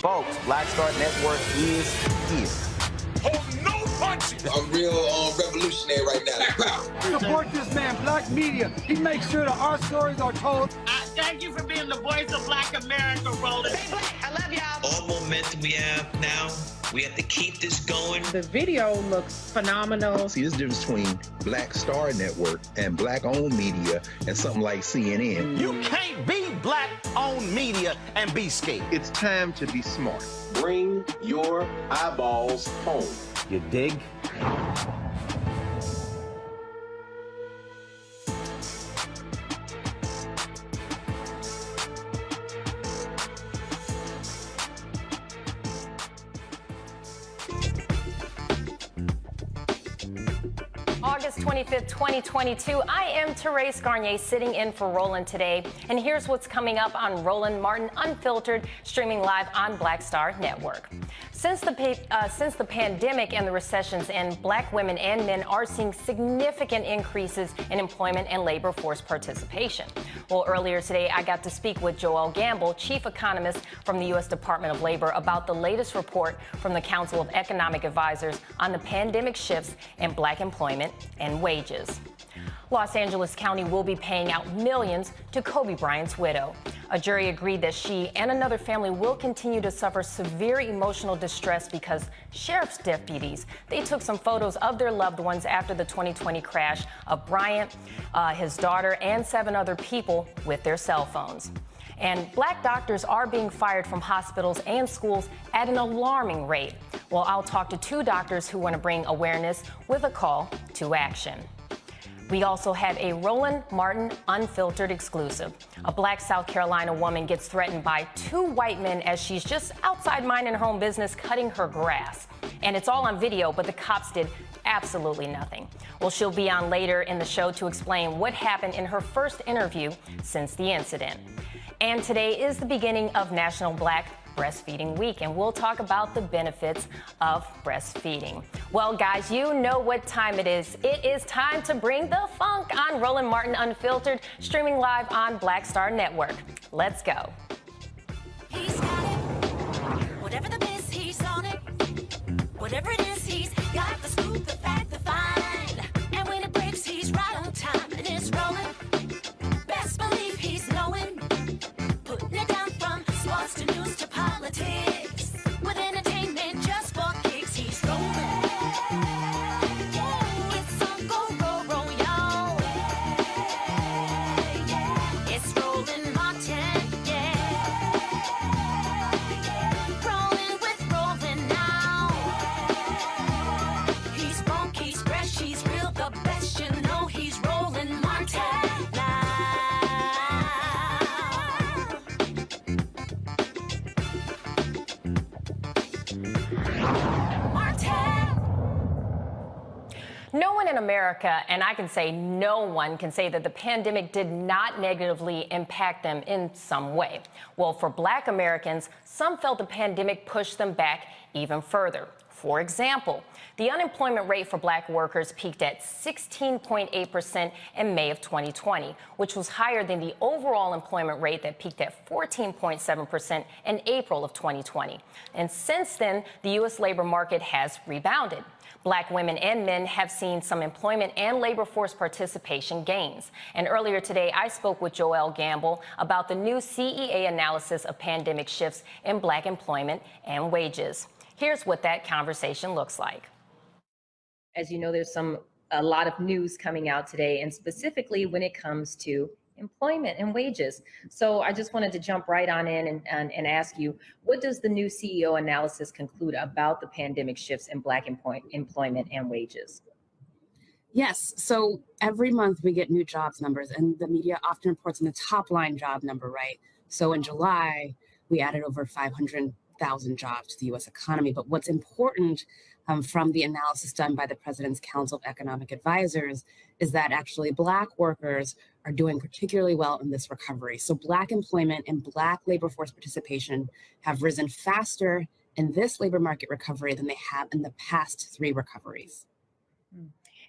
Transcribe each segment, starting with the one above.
Folks, Black Star Network is here. Hold no punches. I'm real revolutionary right now. Support this man, Black media. He makes sure that our stories are told. Thank you for being the voice of Black America, Roland. Stay black. I love y'all. All momentum we have now, we have to keep this going. The video looks phenomenal. See, there's a difference between Black Star Network and Black-owned media and something like CNN. You can't be Black-owned media and be scared. It's time to be smart. Bring your eyeballs home. You dig? August 25th, 2022. I am Therese Garnier sitting in for Roland today. And here's what's coming up on Roland Martin Unfiltered, streaming live on Black Star Network. Since the pandemic and the recessions end, Black women and men are seeing significant increases in employment and labor force participation. Well, earlier today, I got to speak with Joelle Gamble, chief economist from the U.S. Department of Labor, about the latest report from the Council of Economic Advisors on the pandemic shifts in Black employment and wages. Los Angeles County will be paying out millions to Kobe Bryant's widow. A jury agreed that she and another family will continue to suffer severe emotional distress because sheriff's deputies, they took some photos of their loved ones after the 2020 crash of Bryant, his daughter, and 7 other people with their cell phones. And Black doctors are being fired from hospitals and schools at an alarming rate. Well, I'll talk to 2 doctors who want to bring awareness with a call to action. We also have a Roland Martin Unfiltered exclusive. A Black South Carolina woman gets threatened by 2 white men as she's just outside minding her own business, cutting her grass. And it's all on video, but the cops did absolutely nothing. Well, she'll be on later in the show to explain what happened in her first interview since the incident. And today is the beginning of National Black Breastfeeding Week, and we'll talk about the benefits of breastfeeding. Well, guys, you know what time it is. It is time to bring the funk on Roland Martin Unfiltered, streaming live on Black Star Network. Let's go. He's got it. Whatever the biz, he's on it. Whatever it is, he's got the scoop, the fact, the find. And when it breaks, he's right on time, and it's rolling. Best believe he's knowing. Putting it down from sports to news to politics. With entertainment just for kicks, he's rolling. It's on go, roll, y'all. It's Roland Martin, yeah. Rolling with Roland now. He's funk, he's fresh, he's real, the best, you know he's Roland Martin. No one in America, and I can say no one, can say that the pandemic did not negatively impact them in some way. Well, for Black Americans, some felt the pandemic pushed them back even further. For example, the unemployment rate for Black workers peaked at 16.8% in May of 2020, which was higher than the overall employment rate that peaked at 14.7% in April of 2020. And since then, the U.S. labor market has rebounded. Black women and men have seen some employment and labor force participation gains. And earlier today, I spoke with Joelle Gamble about the new CEA analysis of pandemic shifts in Black employment and wages. Here's what that conversation looks like. As you know, there's a lot of news coming out today, and specifically when it comes to employment and wages. So I just wanted to jump right on in and ask you, what does the new CEO analysis conclude about the pandemic shifts in Black employment and wages? Yes, so every month we get new jobs numbers, and the media often reports on the top line job number, right? So in July, we added over 500,000 jobs to the U.S. economy. But what's important from the analysis done by the President's Council of Economic Advisors is that actually Black workers are doing particularly well in this recovery. So Black employment and Black labor force participation have risen faster in this labor market recovery than they have in the past 3 recoveries.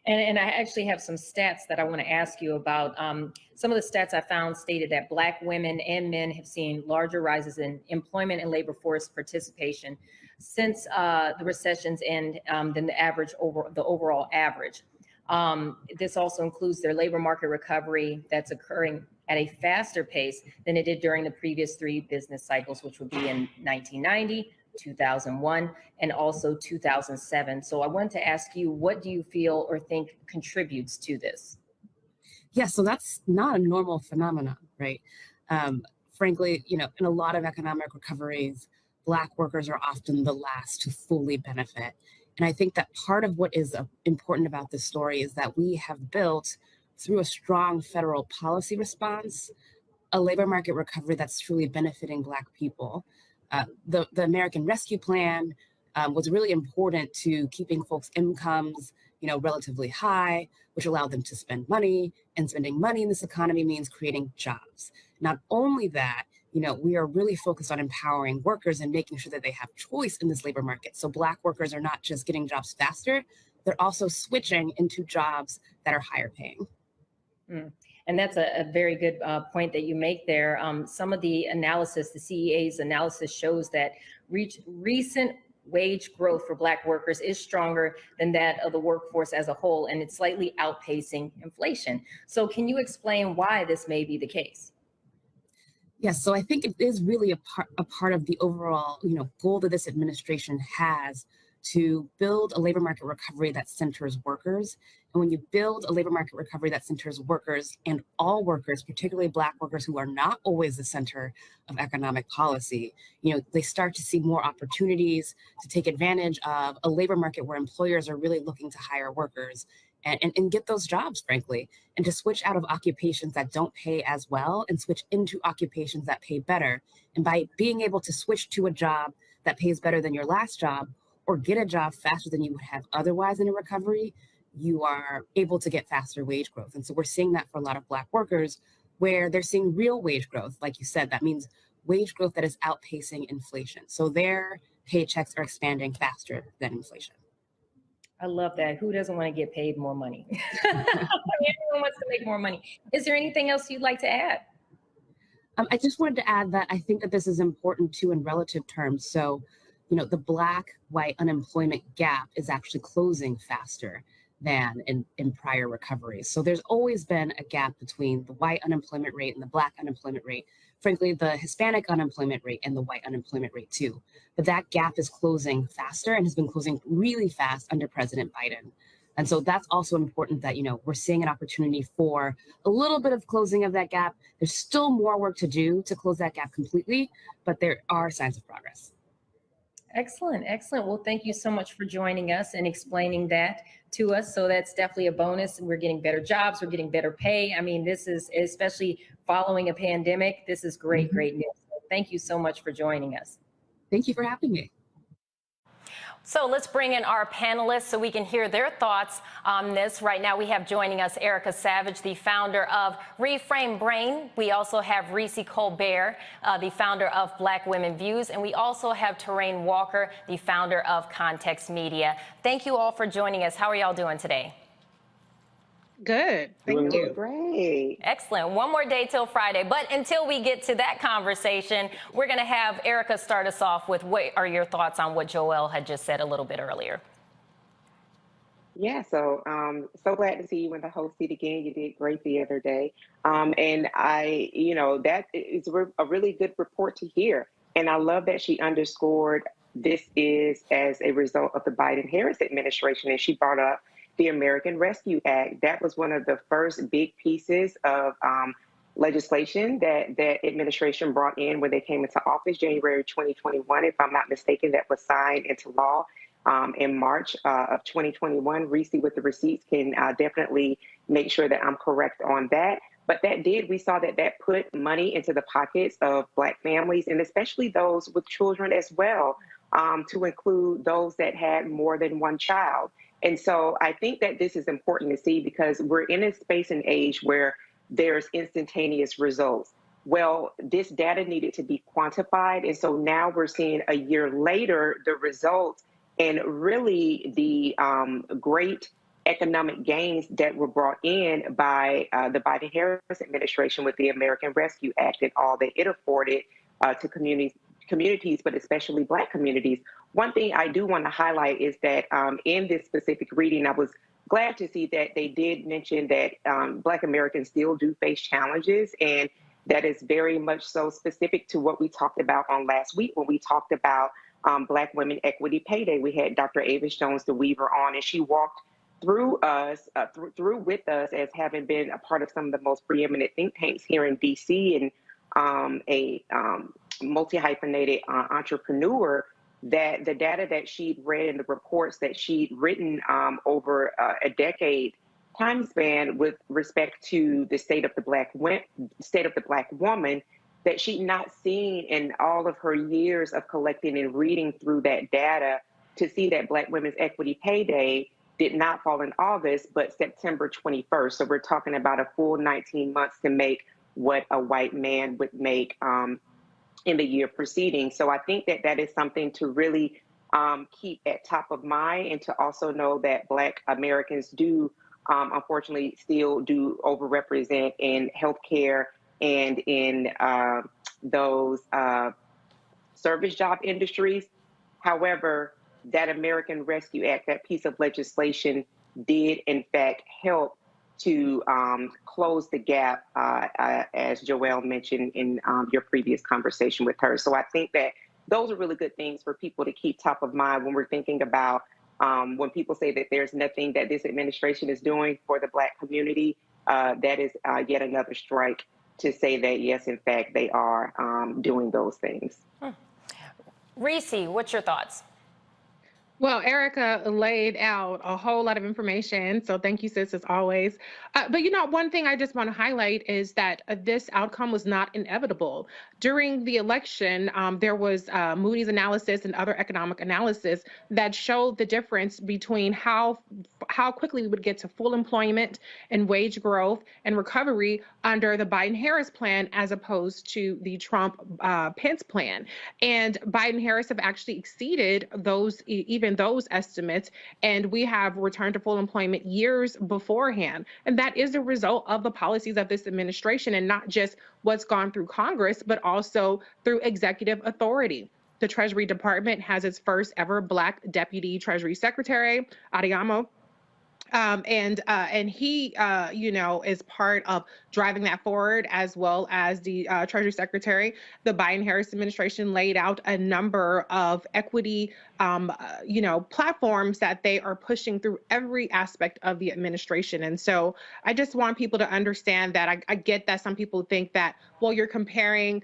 And I actually have some stats that I want to ask you about. Some of the stats I found stated that Black women and men have seen larger rises in employment and labor force participation since the recession's end than the overall average. This also includes their labor market recovery that's occurring at a faster pace than it did during the previous 3 business cycles, which would be in 1990, 2001, and also 2007. So I wanted to ask you, what do you feel or think contributes to this? Yeah, so that's not a normal phenomenon, right? Frankly, in a lot of economic recoveries, Black workers are often the last to fully benefit. And I think that part of what is important about this story is that we have built, through a strong federal policy response, a labor market recovery that's truly benefiting Black people. The American Rescue Plan was really important to keeping folks' incomes, relatively high, which allowed them to spend money, and spending money in this economy means creating jobs. Not only that, we are really focused on empowering workers and making sure that they have choice in this labor market. So Black workers are not just getting jobs faster, they're also switching into jobs that are higher paying. And that's a very good point that you make there. Some of the analysis, the CEA's analysis, shows that recent wage growth for Black workers is stronger than that of the workforce as a whole, and it's slightly outpacing inflation. So can you explain why this may be the case? Yes, so I think it is really a part of the overall, goal that this administration has to build a labor market recovery that centers workers. And when you build a labor market recovery that centers workers, and all workers, particularly Black workers who are not always the center of economic policy, they start to see more opportunities to take advantage of a labor market where employers are really looking to hire workers and get those jobs, frankly, and to switch out of occupations that don't pay as well and switch into occupations that pay better. And by being able to switch to a job that pays better than your last job, or get a job faster than you would have otherwise in a recovery, you are able to get faster wage growth. And so we're seeing that for a lot of Black workers, where they're seeing real wage growth. Like you said, that means wage growth that is outpacing inflation. So their paychecks are expanding faster than inflation. I love that. Who doesn't want to get paid more money? Everyone wants to make more money. Is there anything else you'd like to add? I just wanted to add that I think that this is important too in relative terms. So, the Black-white unemployment gap is actually closing faster than in prior recoveries. So there's always been a gap between the white unemployment rate and the Black unemployment rate. Frankly, the Hispanic unemployment rate and the white unemployment rate too. But that gap is closing faster and has been closing really fast under President Biden. And so that's also important that, we're seeing an opportunity for a little bit of closing of that gap. There's still more work to do to close that gap completely, but there are signs of progress. Excellent. Well, thank you so much for joining us and explaining that to us. So that's definitely a bonus. We're getting better jobs. We're getting better pay. I mean, this is, especially following a pandemic, this is great news. So thank you so much for joining us. Thank you for having me. So let's bring in our panelists so we can hear their thoughts on this. Right now we have joining us Erica Savage, the founder of Reframe Brain. We also have Reese Colbert, the founder of Black Women Views. And we also have Terrain Walker, the founder of Context Media. Thank you all for joining us. How are y'all doing today? Good. Thank you. Great. Excellent. One more day till Friday. But until we get to that conversation, we're going to have Erica start us off with what are your thoughts on what Joelle had just said a little bit earlier. Yeah, so glad to see you in the host seat again. You did great the other day. And I, that is a really good report to hear. And I love that she underscored this is as a result of the Biden-Harris administration. And she brought up the American Rescue Act. That was one of the first big pieces of legislation that administration brought in when they came into office, January 2021, if I'm not mistaken, that was signed into law in March of 2021. Reese with the receipts can definitely make sure that I'm correct on that. But we saw that put money into the pockets of Black families, and especially those with children as well, to include those that had more than one child. And so I think that this is important to see because we're in a space and age where there's instantaneous results. Well, this data needed to be quantified. And so now we're seeing a year later, the results and really the great economic gains that were brought in by the Biden-Harris administration with the American Rescue Act and all that it afforded to communities, but especially Black communities. one thing I do want to highlight is that in this specific reading, I was glad to see that they did mention that Black Americans still do face challenges, and that is very much so specific to what we talked about on last week when we talked about Black Women Equity Payday. We had Dr. Avis Jones the Weaver on, and she walked through through with us as having been a part of some of the most preeminent think tanks here in DC, and a multi-hyphenated entrepreneur, that the data that she'd read and the reports that she'd written over a decade time span with respect to the state of the Black woman, that she'd not seen in all of her years of collecting and reading through that data, to see that Black Women's Equity Payday did not fall in August, but September 21st. So we're talking about a full 19 months to make what a white man would make in the year preceding. So I think that that is something to really keep at top of mind, and to also know that Black Americans do, unfortunately, still do overrepresent in healthcare and in those service job industries. However, that American Rescue Act, that piece of legislation, did in fact help to close the gap, as Joelle mentioned in your previous conversation with her. So I think that those are really good things for people to keep top of mind when we're thinking about when people say that there's nothing that this administration is doing for the Black community. That is yet another strike to say that, yes, in fact, they are doing those things. Reese, what's your thoughts? Well, Erica laid out a whole lot of information, so thank you, sis, as always. But one thing I just want to highlight is that this outcome was not inevitable. During the election, there was Moody's analysis and other economic analysis that showed the difference between how quickly we would get to full employment and wage growth and recovery under the Biden-Harris plan as opposed to the Trump-Pence plan. And Biden-Harris have actually exceeded even those estimates, and we have returned to full employment years beforehand. And that is a result of the policies of this administration, and not just what's gone through Congress, but also through executive authority. The Treasury Department has its first ever Black Deputy Treasury Secretary, Adeyemo. And he, is part of driving that forward, as well as the Treasury Secretary. The Biden-Harris administration laid out a number of equity, platforms that they are pushing through every aspect of the administration. And so I just want people to understand that I get that some people think that, well, you're comparing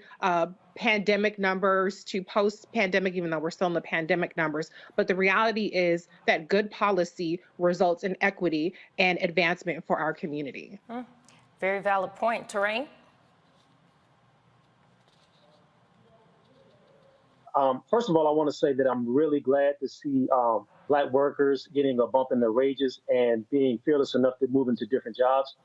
pandemic numbers to post-pandemic, even though we're still in the pandemic numbers. But the reality is that good policy results in equity and advancement for our community. Very valid point. Terrain? First of all, I want to say that I'm really glad to see Black workers getting a bump in their wages and being fearless enough to move into different jobs.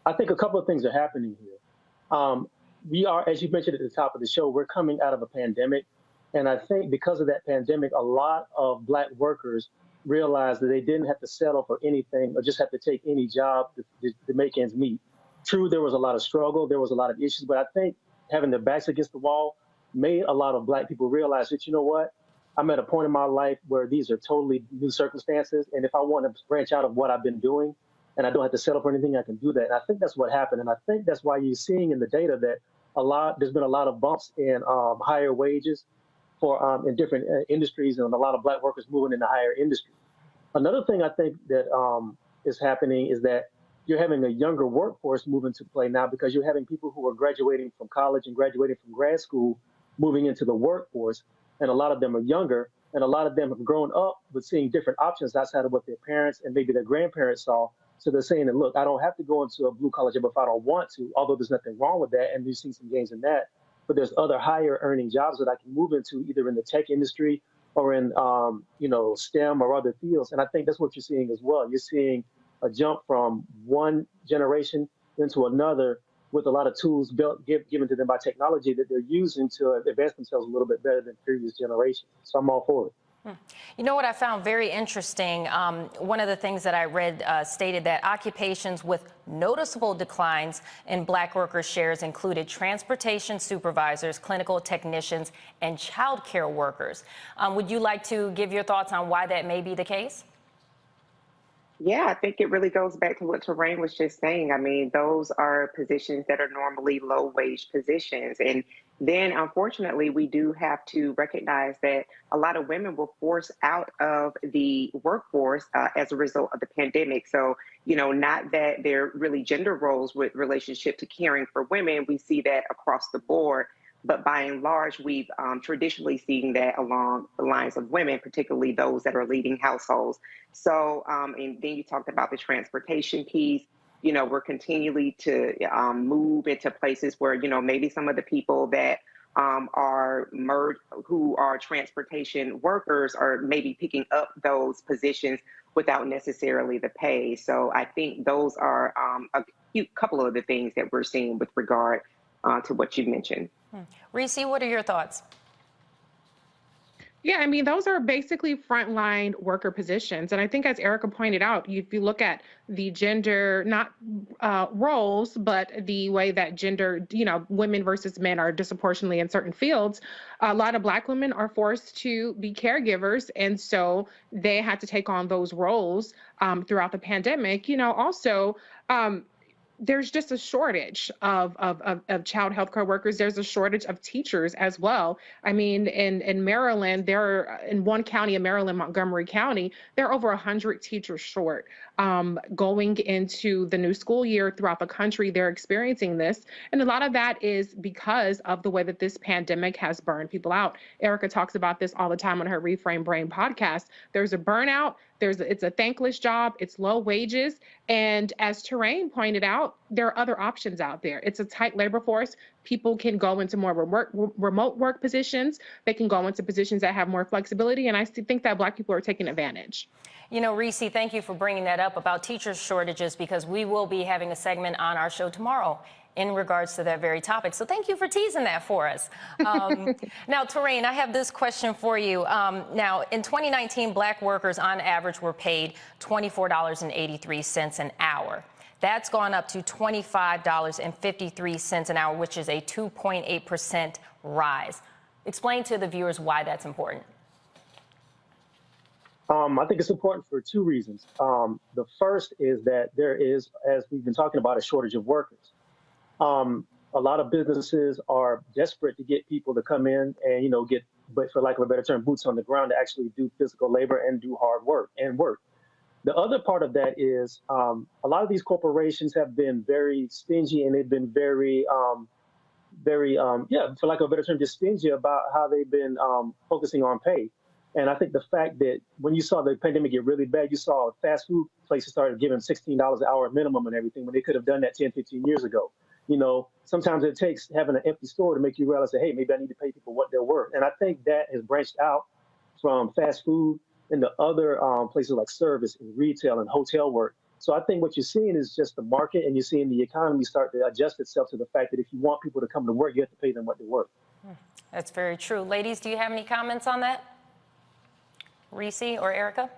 I think a couple of things are happening here. We are, as you mentioned at the top of the show, we're coming out of a pandemic. And I think because of that pandemic, a lot of Black workers realized that they didn't have to settle for anything or just have to take any job to make ends meet. True, there was a lot of struggle, there was a lot of issues, but I think having their backs against the wall made a lot of Black people realize that, you know what, I'm at a point in my life where these are totally new circumstances. And if I want to branch out of what I've been doing and I don't have to settle for anything, I can do that. And I think that's what happened. And I think that's why you're seeing in the data that there's been a lot of bumps in higher wages for in different industries, and a lot of Black workers moving into higher industry. Another thing I think that is happening is that you're having a younger workforce move into play now, because you're having people who are graduating from college and graduating from grad school moving into the workforce, and a lot of them are younger, and a lot of them have grown up with seeing different options outside of what their parents and maybe their grandparents saw. So they're saying that, look, I don't have to go into a blue collar job if I don't want to, although there's nothing wrong with that, and we've seen some gains in that. But there's other higher earning jobs that I can move into, either in the tech industry or in STEM or other fields. And I think that's what you're seeing as well. You're seeing a jump from one generation into another with a lot of tools given to them by technology that they're using to advance themselves a little bit better than previous generations. So I'm all for it. You know what I found very interesting? One of the things that I read stated that occupations with noticeable declines in Black worker shares included transportation supervisors, clinical technicians, and childcare workers. Would you like to give your thoughts on why that may be the case? Yeah, I think it really goes back to what Terrain was just saying. I mean, those are positions that are normally low wage positions. And then unfortunately, we do have to recognize that a lot of women were forced out of the workforce as a result of the pandemic. So, not that they're really gender roles with relationship to caring for women. We see that across the board. But by and large, we've traditionally seen that along the lines of women, particularly those that are leading households. So, and then you talked about the transportation piece. We're continually to move into places where, maybe some of the people that are who are transportation workers are maybe picking up those positions without necessarily the pay. So I think those are a couple of the things that we're seeing with regard to what you mentioned. Reese, what are your thoughts? Yeah, I mean, those are basically frontline worker positions. And I think, as Erica pointed out, if you look at the gender, not roles, but the way that gender, women versus men are disproportionately in certain fields, a lot of Black women are forced to be caregivers. And so they had to take on those roles throughout the pandemic. Also, there's just a shortage of child healthcare workers. There's a shortage of teachers as well. I mean, in Maryland, in one county in Maryland, Montgomery County, there are over 100 teachers short. Going into the new school year throughout the country, they're experiencing this. And a lot of that is because of the way that this pandemic has burned people out. Erica talks about this all the time on her Reframe Brain podcast. There's a burnout. It's a thankless job. It's low wages. And as Terrain pointed out, there are other options out there. It's a tight labor force. People can go into more remote work positions. They can go into positions that have more flexibility. And I think that Black people are taking advantage. Reese, thank you for bringing that up about teacher shortages, because we will be having a segment on our show tomorrow in regards to that very topic. So thank you for teasing that for us. Now, Terrain, I have this question for you. Now, in 2019, Black workers on average were paid $24.83 an hour. That's gone up to $25.53 an hour, which is a 2.8% rise. Explain to the viewers why that's important. I think it's important for two reasons. The first is that there is, as we've been talking about, a shortage of workers. A lot of businesses are desperate to get people to come in and, get, but for lack of a better term, boots on the ground to actually do physical labor and do hard work and work. The other part of that is a lot of these corporations have been very stingy, and they've been very, for lack of a better term, just stingy about how they've been focusing on pay. And I think the fact that when you saw the pandemic get really bad, you saw fast food places started giving $16 an hour minimum and everything, when they could have done that 10, 15 years ago. Sometimes it takes having an empty store to make you realize that, hey, maybe I need to pay people what they're worth. And I think that has branched out from fast food into other places like service and retail and hotel work. So I think what you're seeing is just the market, and you're seeing the economy start to adjust itself to the fact that if you want people to come to work, you have to pay them what they're worth. That's very true. Ladies, do you have any comments on that? Reese or Erica?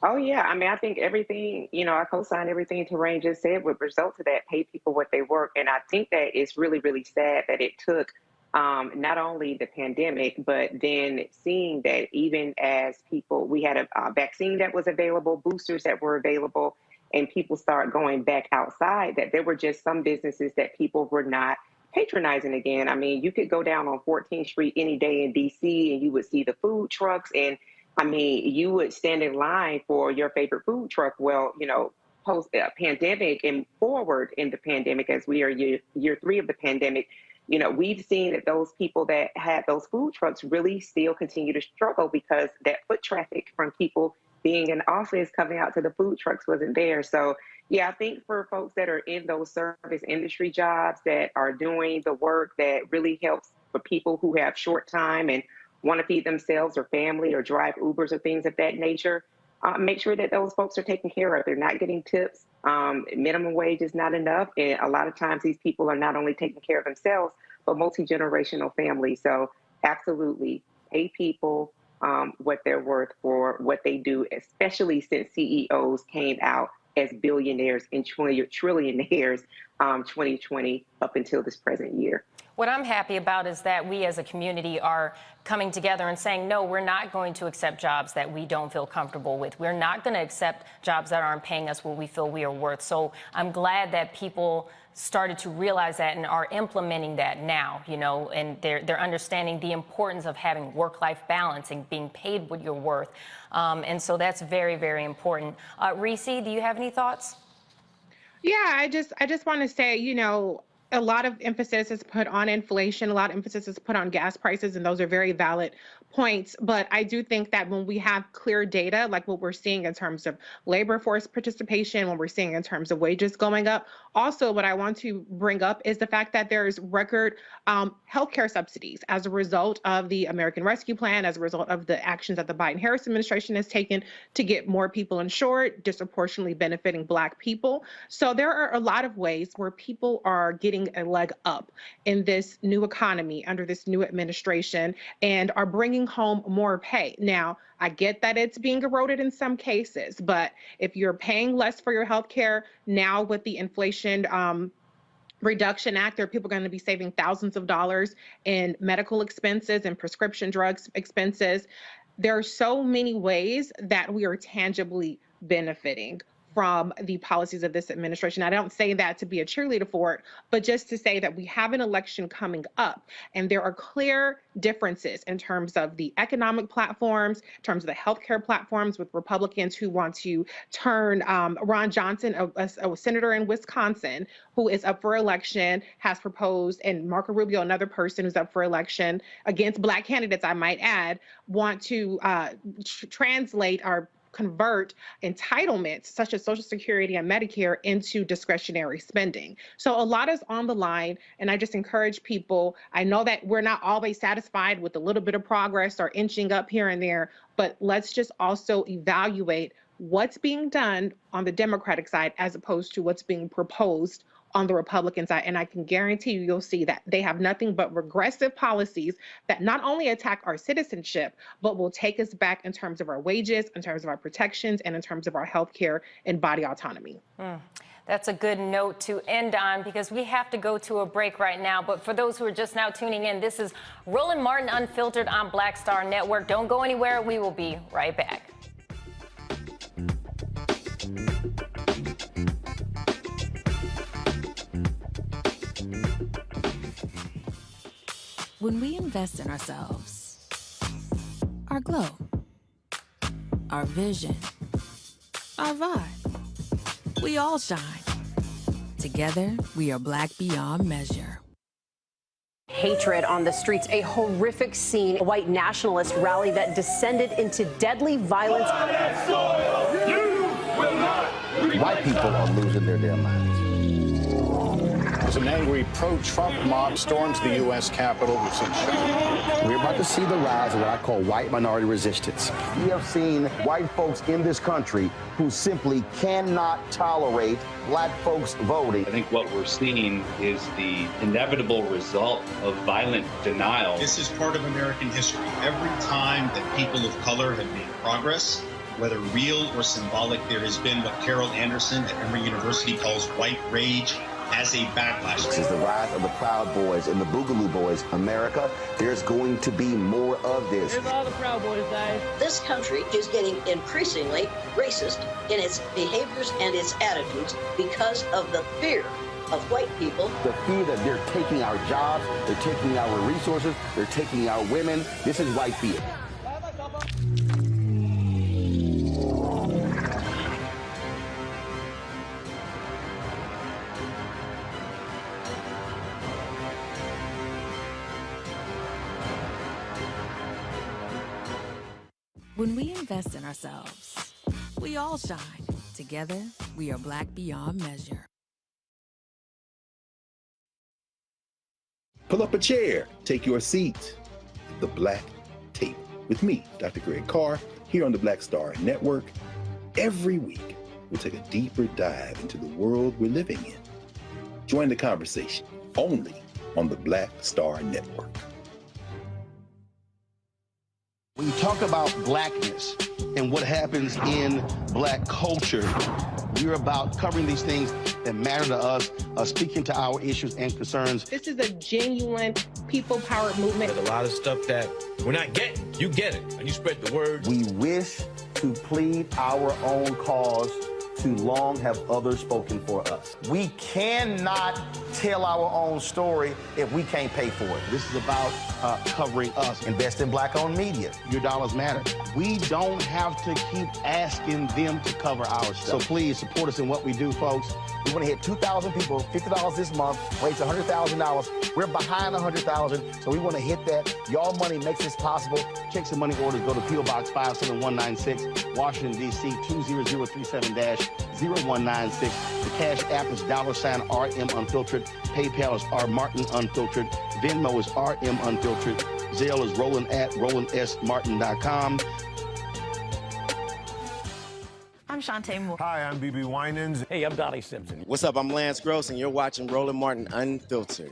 Oh, yeah. I mean, I think everything, I co-sign everything Terrain just said would result to that, pay people what they work. And I think that it's really, really sad that it took not only the pandemic, but then seeing that even as we had a vaccine that was available, boosters that were available, and people start going back outside, that there were just some businesses that people were not patronizing again. I mean, you could go down on 14th Street any day in DC and you would see the food trucks, and I mean, you would stand in line for your favorite food truck. Well, post pandemic and forward in the pandemic, as we are year 3 of the pandemic, we've seen that those people that had those food trucks really still continue to struggle because that foot traffic from people being in office coming out to the food trucks wasn't there. So, yeah, I think for folks that are in those service industry jobs that are doing the work that really helps for people who have short time and want to feed themselves or family or drive Ubers or things of that nature, make sure that those folks are taken care of. They're not getting tips. Minimum wage is not enough. And a lot of times these people are not only taking care of themselves, but multi-generational families. So absolutely pay people what they're worth for what they do, especially since CEOs came out as billionaires and trillionaires 2020 up until this present year. What I'm happy about is that we as a community are coming together and saying, no, we're not going to accept jobs that we don't feel comfortable with. We're not going to accept jobs that aren't paying us what we feel we are worth. So I'm glad that people started to realize that and are implementing that now, you know, and they're understanding the importance of having work-life balance and being paid what you're worth. And so that's very, very important. Reese, do you have any thoughts? Yeah, I just want to say, you know, a lot of emphasis is put on inflation, a lot of emphasis is put on gas prices, and those are very valid points. But I do think that when we have clear data, like what we're seeing in terms of labor force participation, when we're seeing in terms of wages going up, also what I want to bring up is the fact that there's record healthcare subsidies as a result of the American Rescue Plan, as a result of the actions that the Biden-Harris administration has taken to get more people insured, disproportionately benefiting Black people. So there are a lot of ways where people are getting a leg up in this new economy under this new administration and are bringing home more pay. Now, I get that it's being eroded in some cases, but if you're paying less for your health care now with the Inflation Reduction Act, there are people going to be saving thousands of dollars in medical expenses and prescription drugs expenses. There are so many ways that we are tangibly benefiting from the policies of this administration. I don't say that to be a cheerleader for it, but just to say that we have an election coming up, and there are clear differences in terms of the economic platforms, in terms of the healthcare platforms, with Republicans who want to turn Ron Johnson, a senator in Wisconsin, who is up for election, has proposed, and Marco Rubio, another person who's up for election against Black candidates, I might add, want to translate our convert entitlements such as Social Security and Medicare into discretionary spending. So a lot is on the line, and I just encourage people. I know that we're not always satisfied with a little bit of progress or inching up here and there, but let's just also evaluate what's being done on the Democratic side as opposed to what's being proposed on the Republican side. And I can guarantee you'll see that they have nothing but regressive policies that not only attack our citizenship, but will take us back in terms of our wages, in terms of our protections, and in terms of our health care and body autonomy. That's a good note to end on, because we have to go to a break right now. But for those who are just now tuning in, this is Roland Martin Unfiltered on Black Star Network. Don't go anywhere. We will be right back. When we invest in ourselves, our glow, our vision, our vibe, we all shine. Together, we are Black beyond measure. Hatred on the streets, a horrific scene, a white nationalist rally that descended into deadly violence. White people are losing their damn minds. As an angry pro-Trump mob storms the U.S. Capitol, we're about to see the rise of what I call white minority resistance. We have seen white folks in this country who simply cannot tolerate Black folks voting. I think what we're seeing is the inevitable result of violent denial. This is part of American history. Every time that people of color have made progress, whether real or symbolic, there has been what Carol Anderson at Emory University calls white rage as a backlash. This is the rise of the Proud Boys and the Boogaloo Boys. America, there's going to be more of this. Here's all the Proud Boys, guys. This country is getting increasingly racist in its behaviors and its attitudes because of the fear of white people. The fear that they're taking our jobs, they're taking our resources, they're taking our women. This is white fear. When we invest in ourselves, we all shine. Together, we are Black beyond measure. Pull up a chair, take your seat. The Black Tape with me, Dr. Greg Carr, here on the Black Star Network. Every week, we'll take a deeper dive into the world we're living in. Join the conversation only on the Black Star Network. When you talk about blackness and what happens in black culture, we're about covering these things that matter to us, speaking to our issues and concerns. This is a genuine people-powered movement. There's a lot of stuff that we're not getting. You get it, and you spread the word. We wish to plead our own cause. Too long have others spoken for us. We cannot tell our own story if we can't pay for it. This is about covering us. Invest in black-owned media. Your dollars matter. We don't have to keep asking them to cover our stuff. So please support us in what we do, folks. We want to hit 2,000 people, $50 this month, raise $100,000. We're behind 100,000, so we want to hit that. Y'all money makes this possible. Checks and money orders go to P.O. Box 57196, Washington, D.C. 20037-0196. The Cash App is $RM Unfiltered. PayPal is R Martin Unfiltered. Venmo is RM Unfiltered. Zelle is Roland@RolandSMartin.com. I'm Shantae Moore. Hi, I'm BB Winans. Hey, I'm Donnie Simpson. What's up? I'm Lance Gross, and you're watching Roland Martin Unfiltered.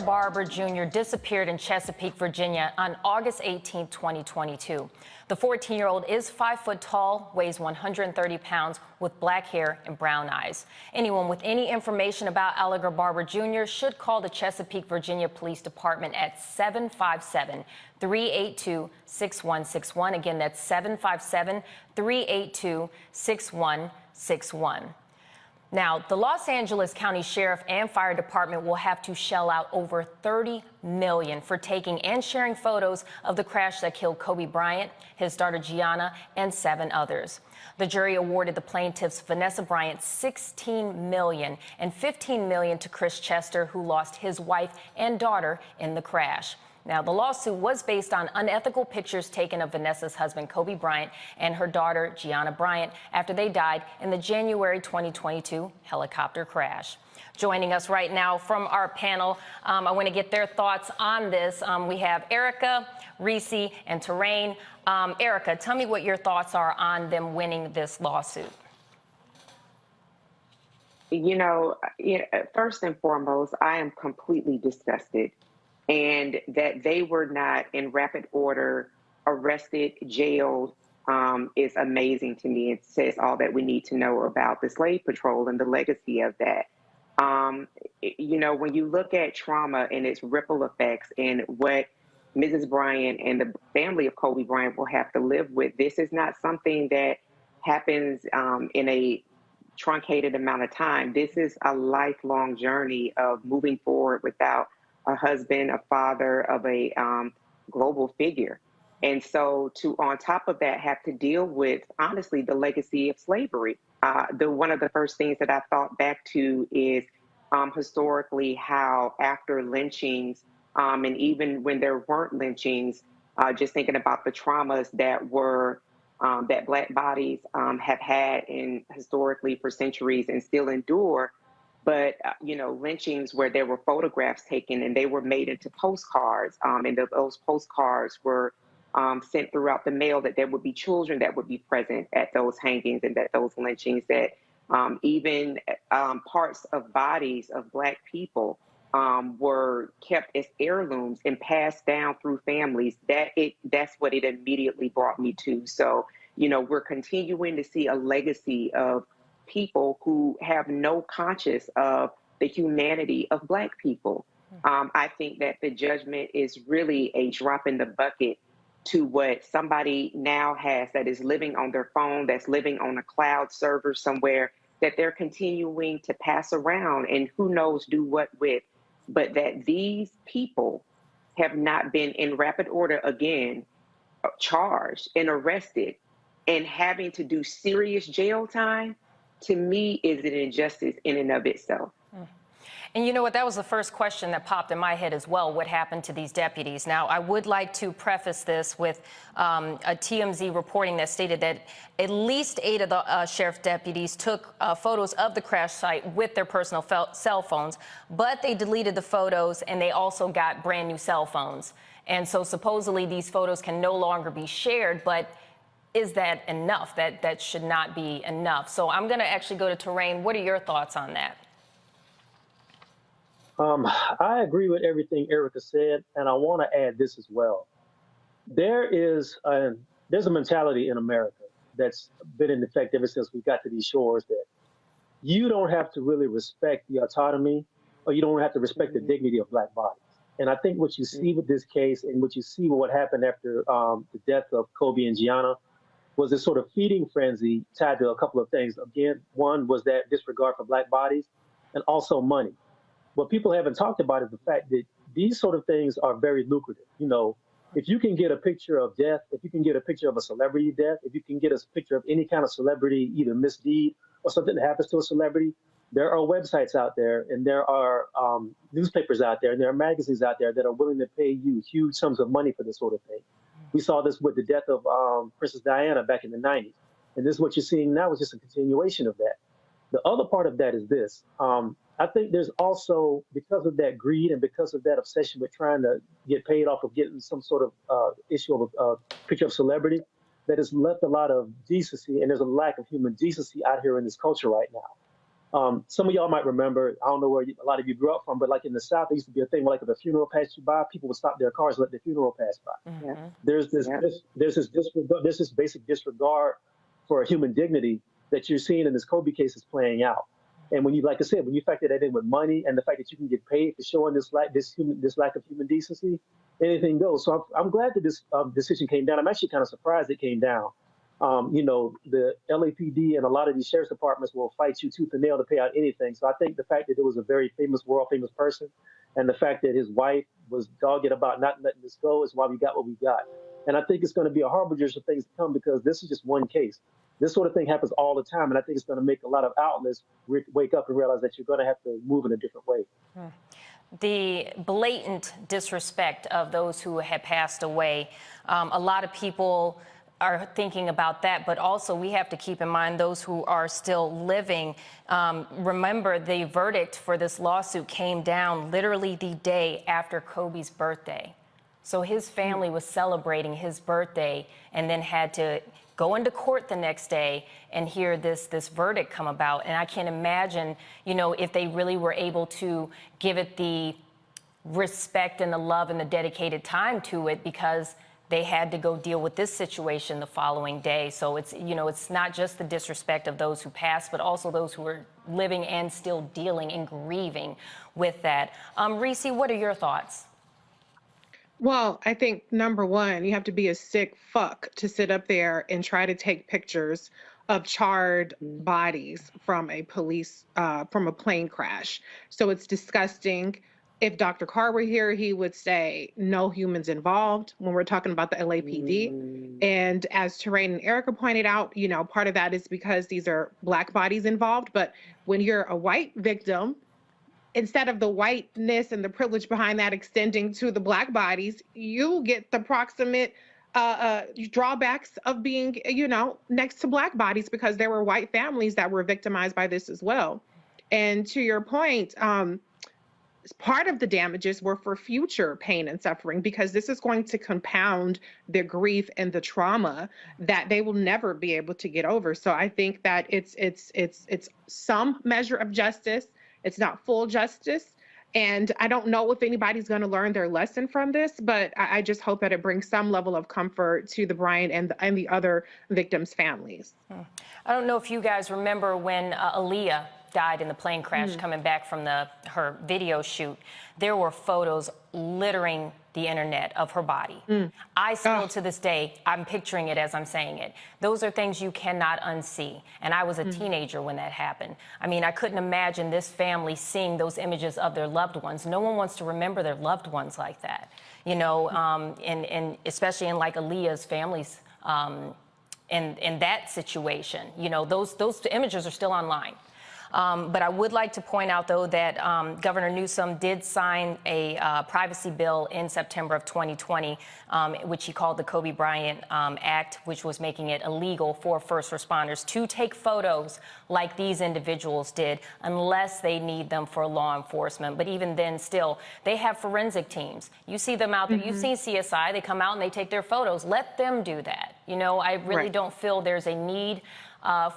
Barber Jr. disappeared in Chesapeake, Virginia on August 18, 2022. The 14-year-old is 5 foot tall, weighs 130 pounds, with black hair and brown eyes. Anyone with any information about Alliger Barber Jr. should call the Chesapeake, Virginia Police Department at 757-382-6161. Again, that's 757-382-6161. Now, the Los Angeles County Sheriff and Fire Department will have to shell out over $30 million for taking and sharing photos of the crash that killed Kobe Bryant, his daughter Gianna, and 7 others. The jury awarded the plaintiffs Vanessa Bryant $16 million and $15 million to Chris Chester, who lost his wife and daughter in the crash. Now, the lawsuit was based on unethical pictures taken of Vanessa's husband, Kobe Bryant, and her daughter, Gianna Bryant, after they died in the January 2022 helicopter crash. Joining us right now from our panel, I want to get their thoughts on this. We have Erica, Reese, and Terrain. Erica, tell me what your thoughts are on them winning this lawsuit. You know, first and foremost, I am completely disgusted. And that they were not in rapid order arrested, jailed, is amazing to me. It says all that we need to know about the slave patrol and the legacy of that. You know, when you look at trauma and its ripple effects and what Mrs. Bryant and the family of Kobe Bryant will have to live with, this is not something that happens in a truncated amount of time. This is a lifelong journey of moving forward without a husband, a father, of a global figure. And so to, on top of that, have to deal with, honestly, the legacy of slavery. One of the first things that I thought back to is historically how after lynchings, and even when there weren't lynchings, just thinking about the traumas that were, that Black bodies have had in historically for centuries and still endure. But, you know, lynchings where there were photographs taken and they were made into postcards, and those postcards were sent throughout the mail, that there would be children that would be present at those hangings and at those lynchings, that even parts of bodies of Black people were kept as heirlooms and passed down through families. That's what it immediately brought me to. So, you know, we're continuing to see a legacy of people who have no conscience of the humanity of Black people. I think that the judgment is really a drop in the bucket to what somebody now has that is living on their phone, that's living on a cloud server somewhere, that they're continuing to pass around and who knows do what with. But that these people have not been in rapid order, again, charged and arrested and having to do serious jail time, to me, is an injustice in and of itself. And you know what? That was the first question that popped in my head as well. What happened to these deputies? Now, I would like to preface this with a TMZ reporting that stated that at least 8 of the sheriff deputies took photos of the crash site with their personal cell phones, but they deleted the photos and they also got brand new cell phones. And so supposedly these photos can no longer be shared, but is that enough? That should not be enough. So I'm going to actually go to Terrain. What are your thoughts on that? I agree with everything Erica said, and I want to add this as well. There's a mentality in America that's been in effect ever since we got to these shores that you don't have to really respect the autonomy, or you don't have to respect the dignity of Black bodies. And I think what you see with this case and what you see with what happened after the death of Kobe and Gianna was this sort of feeding frenzy tied to a couple of things. Again, one was that disregard for Black bodies, and also money. What people haven't talked about is the fact that these sort of things are very lucrative. You know, if you can get a picture of death, if you can get a picture of a celebrity death, if you can get a picture of any kind of celebrity, either misdeed or something that happens to a celebrity, there are websites out there and there are newspapers out there and there are magazines out there that are willing to pay you huge sums of money for this sort of thing. We saw this with the death of Princess Diana back in the 90s. And this is what you're seeing now is just a continuation of that. The other part of that is this. I think there's also, because of that greed and because of that obsession with trying to get paid off of getting some sort of issue of a picture of celebrity, that has left a lot of decency, and there's a lack of human decency out here in this culture right now. Some of y'all might remember, I don't know where a lot of you grew up from, but like in the South, there used to be a thing where like if a funeral passed you by, people would stop their cars and let the funeral pass by. Mm-hmm. There's this basic disregard for human dignity that you're seeing in this Kobe case is playing out. And when you, like I said, when you factor that in with money and the fact that you can get paid for showing this lack of human decency, anything goes. So I'm glad that this decision came down. I'm actually kind of surprised it came down. You know, the LAPD and a lot of these sheriff's departments will fight you tooth and nail to pay out anything. So I think the fact that it was a very famous, world famous person, and the fact that his wife was dogged about not letting this go is why we got what we got. And I think it's going to be a harbinger of things to come, because this is just one case. This sort of thing happens all the time, and I think it's going to make a lot of outlets wake up and realize that you're going to have to move in a different way. The blatant disrespect of those who had passed away, a lot of people are thinking about that, but also we have to keep in mind those who are still living. Remember, the verdict for this lawsuit came down literally the day after Kobe's birthday. So his family was celebrating his birthday and then had to go into court the next day and hear this verdict come about. And I can't imagine, you know, if they really were able to give it the respect and the love and the dedicated time to it, because they had to go deal with this situation the following day. So it's, you know, it's not just the disrespect of those who passed, but also those who are living and still dealing and grieving with that. Reese, what are your thoughts? Well, I think number one, you have to be a sick fuck to sit up there and try to take pictures of charred bodies from a plane crash. So it's disgusting. If Dr. Carr were here, he would say no humans involved when we're talking about the LAPD. And as Terrain and Erica pointed out, you know, part of that is because these are Black bodies involved. But when you're a white victim, instead of the whiteness and the privilege behind that extending to the Black bodies, you get the proximate drawbacks of being, you know, next to Black bodies, because there were white families that were victimized by this as well. And to your point, part of the damages were for future pain and suffering, because this is going to compound the grief and the trauma that they will never be able to get over. So I think that it's some measure of justice. It's not full justice. And I don't know if anybody's going to learn their lesson from this, but I just hope that it brings some level of comfort to the Bryant and the other victims' families. I don't know if you guys remember when Aaliyah died in the plane crash coming back from her video shoot. There were photos littering the internet of her body. I still, to this day, I'm picturing it as I'm saying it. Those are things you cannot unsee. And I was a teenager when that happened. I mean, I couldn't imagine this family seeing those images of their loved ones. No one wants to remember their loved ones like that, you know, and especially in like Aaliyah's family's in that situation. You know, those images are still online. But I would like to point out, though, that Governor Newsom did sign a privacy bill in September of 2020, which he called the Kobe Bryant Act, which was making it illegal for first responders to take photos like these individuals did unless they need them for law enforcement. But even then, still, they have forensic teams. You see them out there. You've seen CSI. They come out and they take their photos. Let them do that. You know, I really don't feel there's a need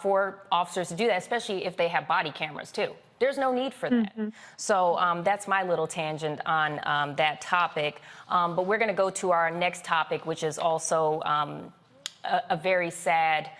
for officers to do that, especially if they have body cameras, too. There's no need for that. So that's my little tangent on that topic. But we're going to go to our next topic, which is also a very sad,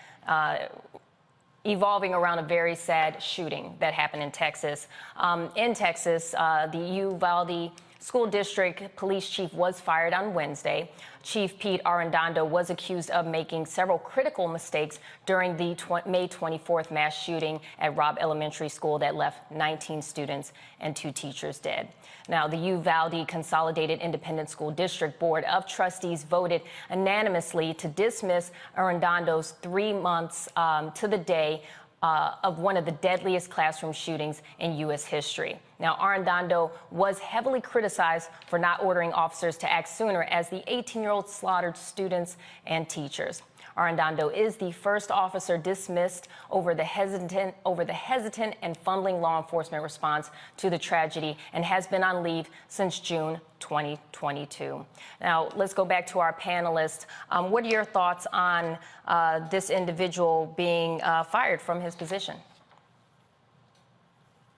evolving around a very sad shooting that happened in Texas. The Uvalde School District Police Chief was fired on Wednesday. Chief Pete Arredondo was accused of making several critical mistakes during the May 24th mass shooting at Robb Elementary School that left 19 students and 2 teachers dead. Now, the Uvalde Consolidated Independent School District Board of Trustees voted unanimously to dismiss Arredondo's 3 months to the day of one of the deadliest classroom shootings in U.S. history. Now, Arredondo was heavily criticized for not ordering officers to act sooner as the 18-year-old slaughtered students and teachers. Arredondo is the first officer dismissed over the hesitant and fumbling law enforcement response to the tragedy and has been on leave since June 2022. Now, let's go back to our panelists. What are your thoughts on this individual being fired from his position?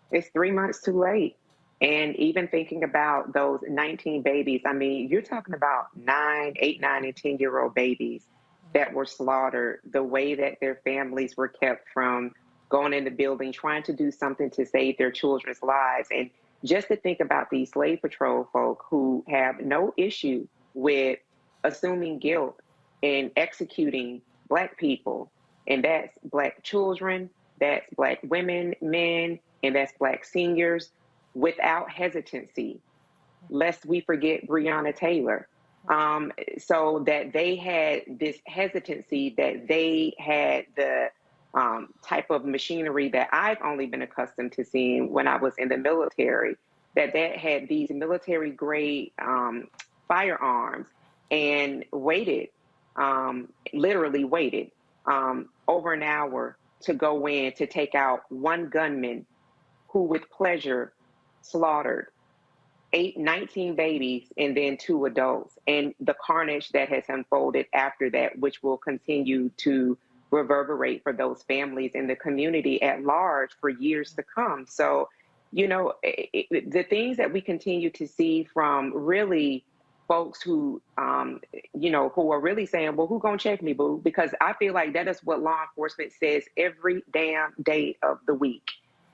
It's 3 months too late. And even thinking about those 19 babies, I mean, you're talking about 8, 9, and 10-year-old babies that were slaughtered, the way that their families were kept from going in the building, trying to do something to save their children's lives. And just to think about these slave patrol folk who have no issue with assuming guilt and executing Black people, and that's Black children, that's Black women, men, and that's Black seniors, without hesitancy, lest we forget Breonna Taylor. So that they had this hesitancy, that they had the type of machinery that I've only been accustomed to seeing when I was in the military, that had these military grade firearms, and waited, literally waited over an hour to go in to take out one gunman who with pleasure slaughtered 19 babies and then 2 adults, and the carnage that has unfolded after that, which will continue to reverberate for those families and the community at large for years to come. So, you know, the things that we continue to see from really folks who, who are really saying, well, who gonna check me, boo? Because I feel like that is what law enforcement says every damn day of the week.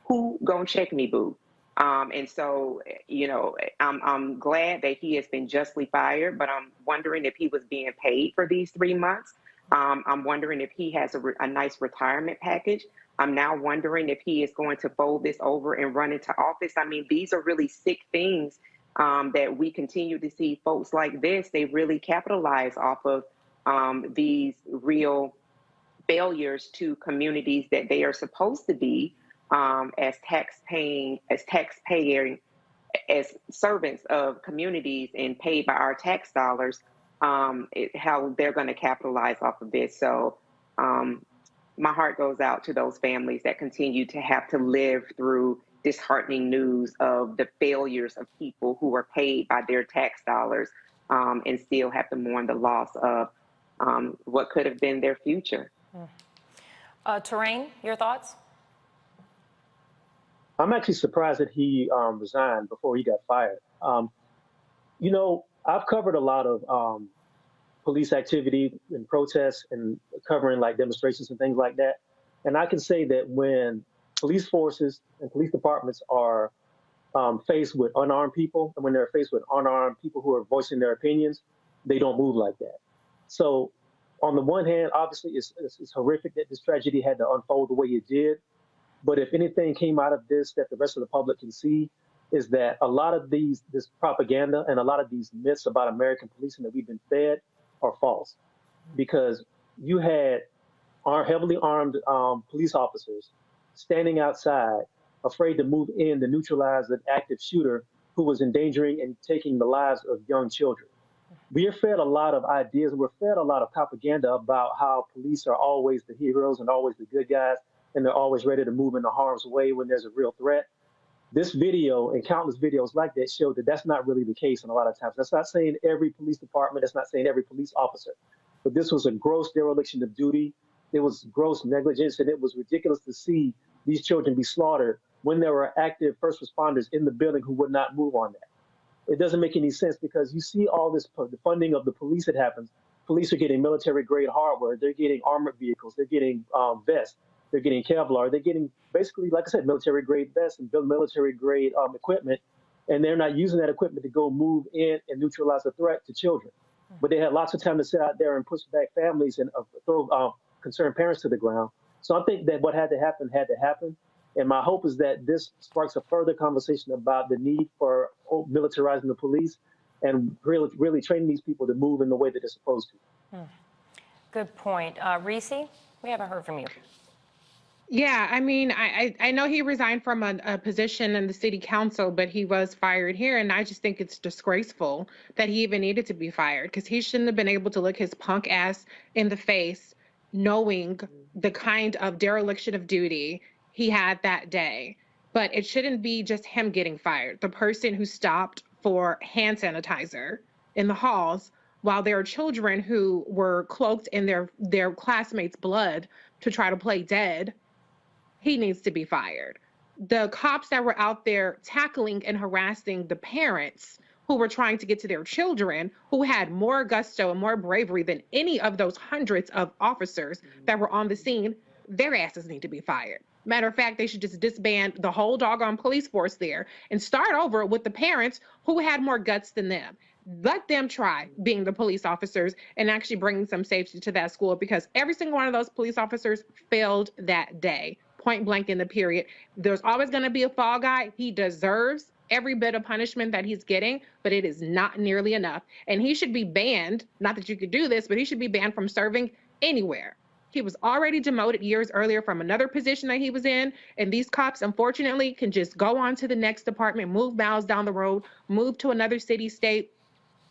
Who gonna check me, boo? And so, you know, I'm glad that he has been justly fired, but I'm wondering if he was being paid for these 3 months. I'm wondering if he has a nice retirement package. I'm now wondering if he is going to fold this over and run into office. I mean, these are really sick things that we continue to see folks like this. They really capitalize off of these real failures to communities that they are supposed to be as servants of communities and paid by our tax dollars, how they're going to capitalize off of this. So my heart goes out to those families that continue to have to live through disheartening news of the failures of people who are paid by their tax dollars and still have to mourn the loss of what could have been their future. Terrain, your thoughts? I'm actually surprised that he resigned before he got fired. You know, I've covered a lot of police activity and protests and covering like demonstrations and things like that. And I can say that when police forces and police departments are faced with unarmed people, and when they're faced with unarmed people who are voicing their opinions, they don't move like that. So on the one hand, obviously it's horrific that this tragedy had to unfold the way it did. But if anything came out of this that the rest of the public can see, is that a lot of this propaganda and a lot of these myths about American policing that we've been fed are false. Because you had heavily armed police officers standing outside afraid to move in to neutralize an active shooter who was endangering and taking the lives of young children. We are fed a lot of ideas and we're fed a lot of propaganda about how police are always the heroes and always the good guys, and they're always ready to move into harm's way when there's a real threat. This video and countless videos like that show that that's not really the case in a lot of times. That's not saying every police department, that's not saying every police officer, but this was a gross dereliction of duty. It was gross negligence, and it was ridiculous to see these children be slaughtered when there were active first responders in the building who would not move on that. It doesn't make any sense because you see all this, the funding of the police that happens. Police are getting military-grade hardware. They're getting armored vehicles. They're getting vests. They're getting Kevlar. They're getting basically, like I said, military-grade vests and military-grade equipment, and they're not using that equipment to go move in and neutralize a threat to children. But they had lots of time to sit out there and push back families and throw concerned parents to the ground. So I think that what had to happen had to happen. And my hope is that this sparks a further conversation about the need for militarizing the police and really training these people to move in the way that they're supposed to. Good point. Reese, we haven't heard from you. Yeah, I mean, I know he resigned from a position in the city council, but he was fired here. And I just think it's disgraceful that he even needed to be fired because he shouldn't have been able to look his punk ass in the face knowing the kind of dereliction of duty he had that day. But it shouldn't be just him getting fired. The person who stopped for hand sanitizer in the halls while there are children who were cloaked in their classmates' blood to try to play dead, he needs to be fired. The cops that were out there tackling and harassing the parents who were trying to get to their children, who had more gusto and more bravery than any of those hundreds of officers that were on the scene, their asses need to be fired. Matter of fact, they should just disband the whole doggone police force there and start over with the parents who had more guts than them. Let them try being the police officers and actually bringing some safety to that school, because every single one of those police officers failed that day, point blank in the period. There's always going to be a fall guy. He deserves every bit of punishment that he's getting, but it is not nearly enough. And he should be banned, not that you could do this, but he should be banned from serving anywhere. He was already demoted years earlier from another position that he was in. And these cops, unfortunately, can just go on to the next department, move miles down the road, move to another city, state,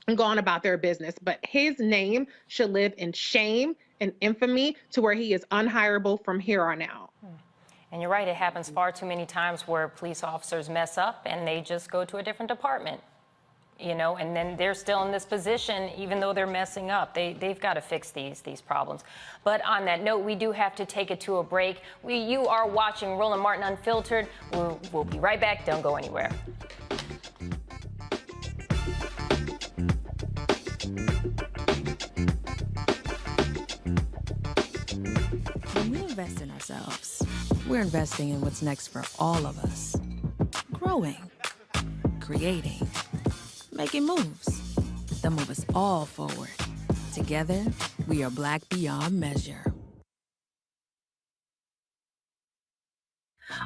and go on about their business. But his name should live in shame and infamy to where he is unhireable from here on out. And you're right, it happens far too many times where police officers mess up and they just go to a different department. You know, and then they're still in this position, even though they're messing up. They've got to fix these problems. But on that note, we do have to take it to a break. You are watching Roland Martin Unfiltered. We'll be right back. Don't go anywhere. When we invest in ourselves, we're investing in what's next for all of us. Growing, creating, making moves that move us all forward. Together, we are Black beyond measure.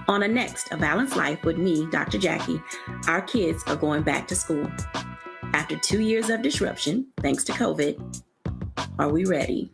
On a next A Balanced Life with me, Dr. Jackie, our kids are going back to school. After 2 years of disruption, thanks to COVID, are we ready?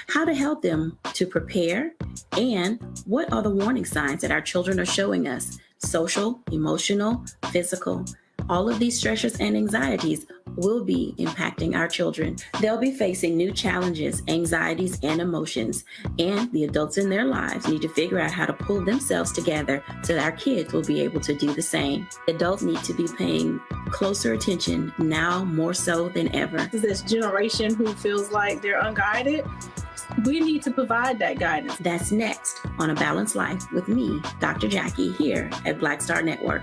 How to help them to prepare, and what are the warning signs that our children are showing us? Social, emotional, physical. All of these stressors and anxieties will be impacting our children. They'll be facing new challenges, anxieties, and emotions. And the adults in their lives need to figure out how to pull themselves together so that our kids will be able to do the same. Adults need to be paying closer attention now more so than ever. This generation who feels like they're unguided, we need to provide that guidance. That's next on A Balanced Life with me, Dr. Jackie, here at Black Star Network.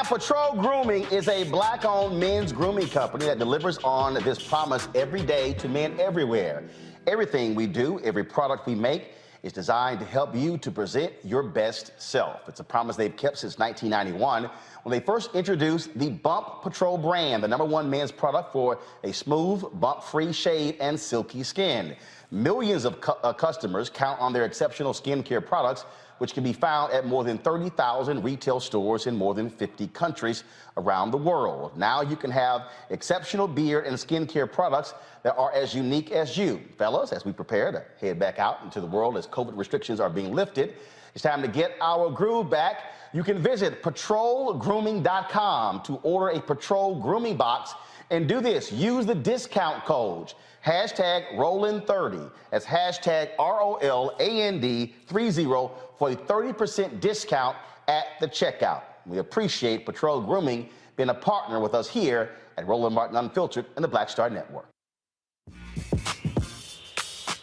Patrol Grooming is a Black-owned men's grooming company that delivers on this promise every day to men everywhere. Everything we do, every product we make, It's designed to help you to present your best self. It's a promise they've kept since 1991 when they first introduced the Bump Patrol brand, the #1 men's product for a smooth, bump-free shave and silky skin. Millions of customers count on their exceptional skincare products, which can be found at more than 30,000 retail stores in more than 50 countries around the world. Now you can have exceptional beard and skincare products that are as unique as you. Fellas, as we prepare to head back out into the world as COVID restrictions are being lifted, it's time to get our groove back. You can visit patrolgrooming.com to order a Patrol grooming box. And do this, use the discount code, #Roland30. That's #ROLAND30 for a 30% discount at the checkout. We appreciate Patrol Grooming being a partner with us here at Roland Martin Unfiltered and the Black Star Network.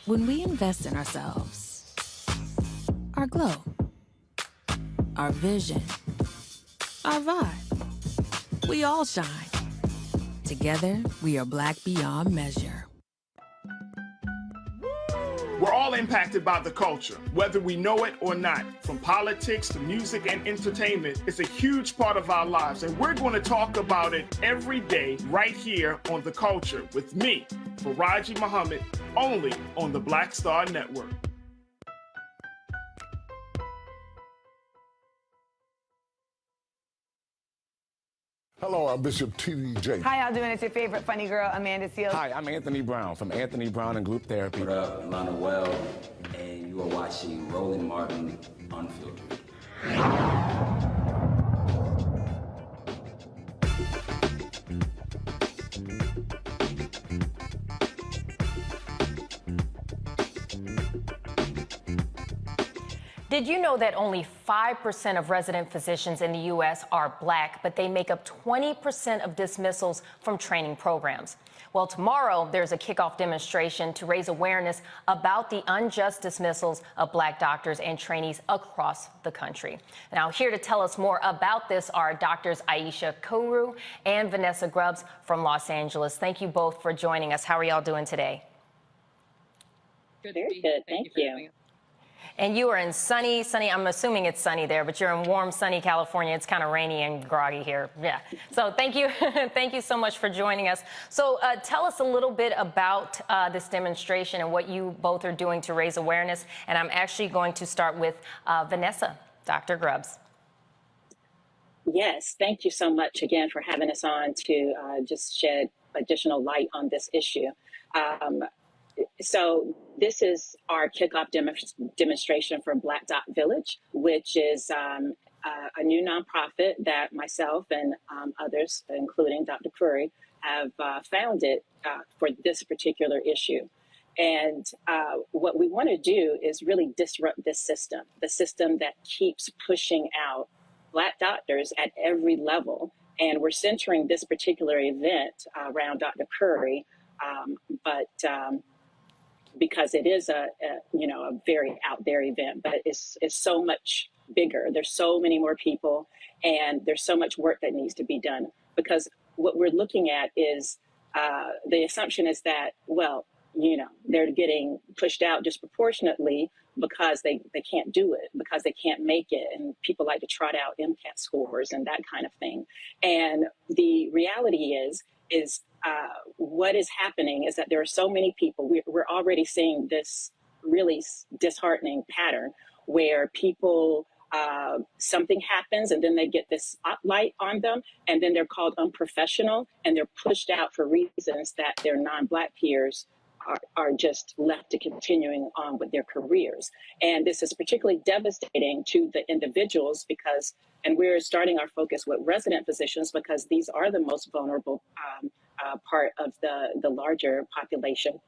When we invest in ourselves, our glow, our vision, our vibe, we all shine. Together, we are black beyond measure. We're all impacted by the culture, whether we know it or not. From politics to music and entertainment, it's a huge part of our lives, and we're going to talk about it every day right here on The Culture with me, Faraji Muhammad, only on the Black Star Network. Hello, I'm Bishop T.D.J. Hi, y'all doing? It's your favorite funny girl, Amanda Seals. Hi, I'm Anthony Brown from Anthony Brown and Group Therapy. What up, Nat'l, and you are watching Roland Martin Unfiltered. Did you know that only 5% of resident physicians in the U.S. are black, but they make up 20% of dismissals from training programs? Well, tomorrow there's a kickoff demonstration to raise awareness about the unjust dismissals of black doctors and trainees across the country. Now, here to tell us more about this are doctors Aisha Kouru and Vanessa Grubbs from Los Angeles. Thank you both for joining us. How are y'all doing today? Very good. Thank you. And you are in sunny, I'm assuming it's sunny there, but you're in warm, sunny California. It's kind of rainy and groggy here. Yeah. So thank you. Thank you so much for joining us. So tell us a little bit about this demonstration and what you both are doing to raise awareness. And I'm actually going to start with Vanessa, Dr. Grubbs. Yes. Thank you so much again for having us on to just shed additional light on this issue. So this is our kickoff demonstration for Black Dot Village, which is a new nonprofit that myself and others, including Dr. Curry, have founded for this particular issue. And what we want to do is really disrupt this system, the system that keeps pushing out Black doctors at every level. And we're centering this particular event around Dr. Curry, because it is a very out there event, but it's so much bigger. There's so many more people, and there's so much work that needs to be done. Because what we're looking at is the assumption is that, well, they're getting pushed out disproportionately because they can't do it, because they can't make it, and people like to trot out MCAT scores and that kind of thing. And the reality is what is happening is that there are so many people. We're already seeing this really disheartening pattern where people, something happens and then they get this spotlight on them, and then they're called unprofessional, and they're pushed out for reasons that their non-Black peers are just left to continuing on with their careers. And this is particularly devastating to the individuals because, and we're starting our focus with resident physicians because these are the most vulnerable part of the larger population.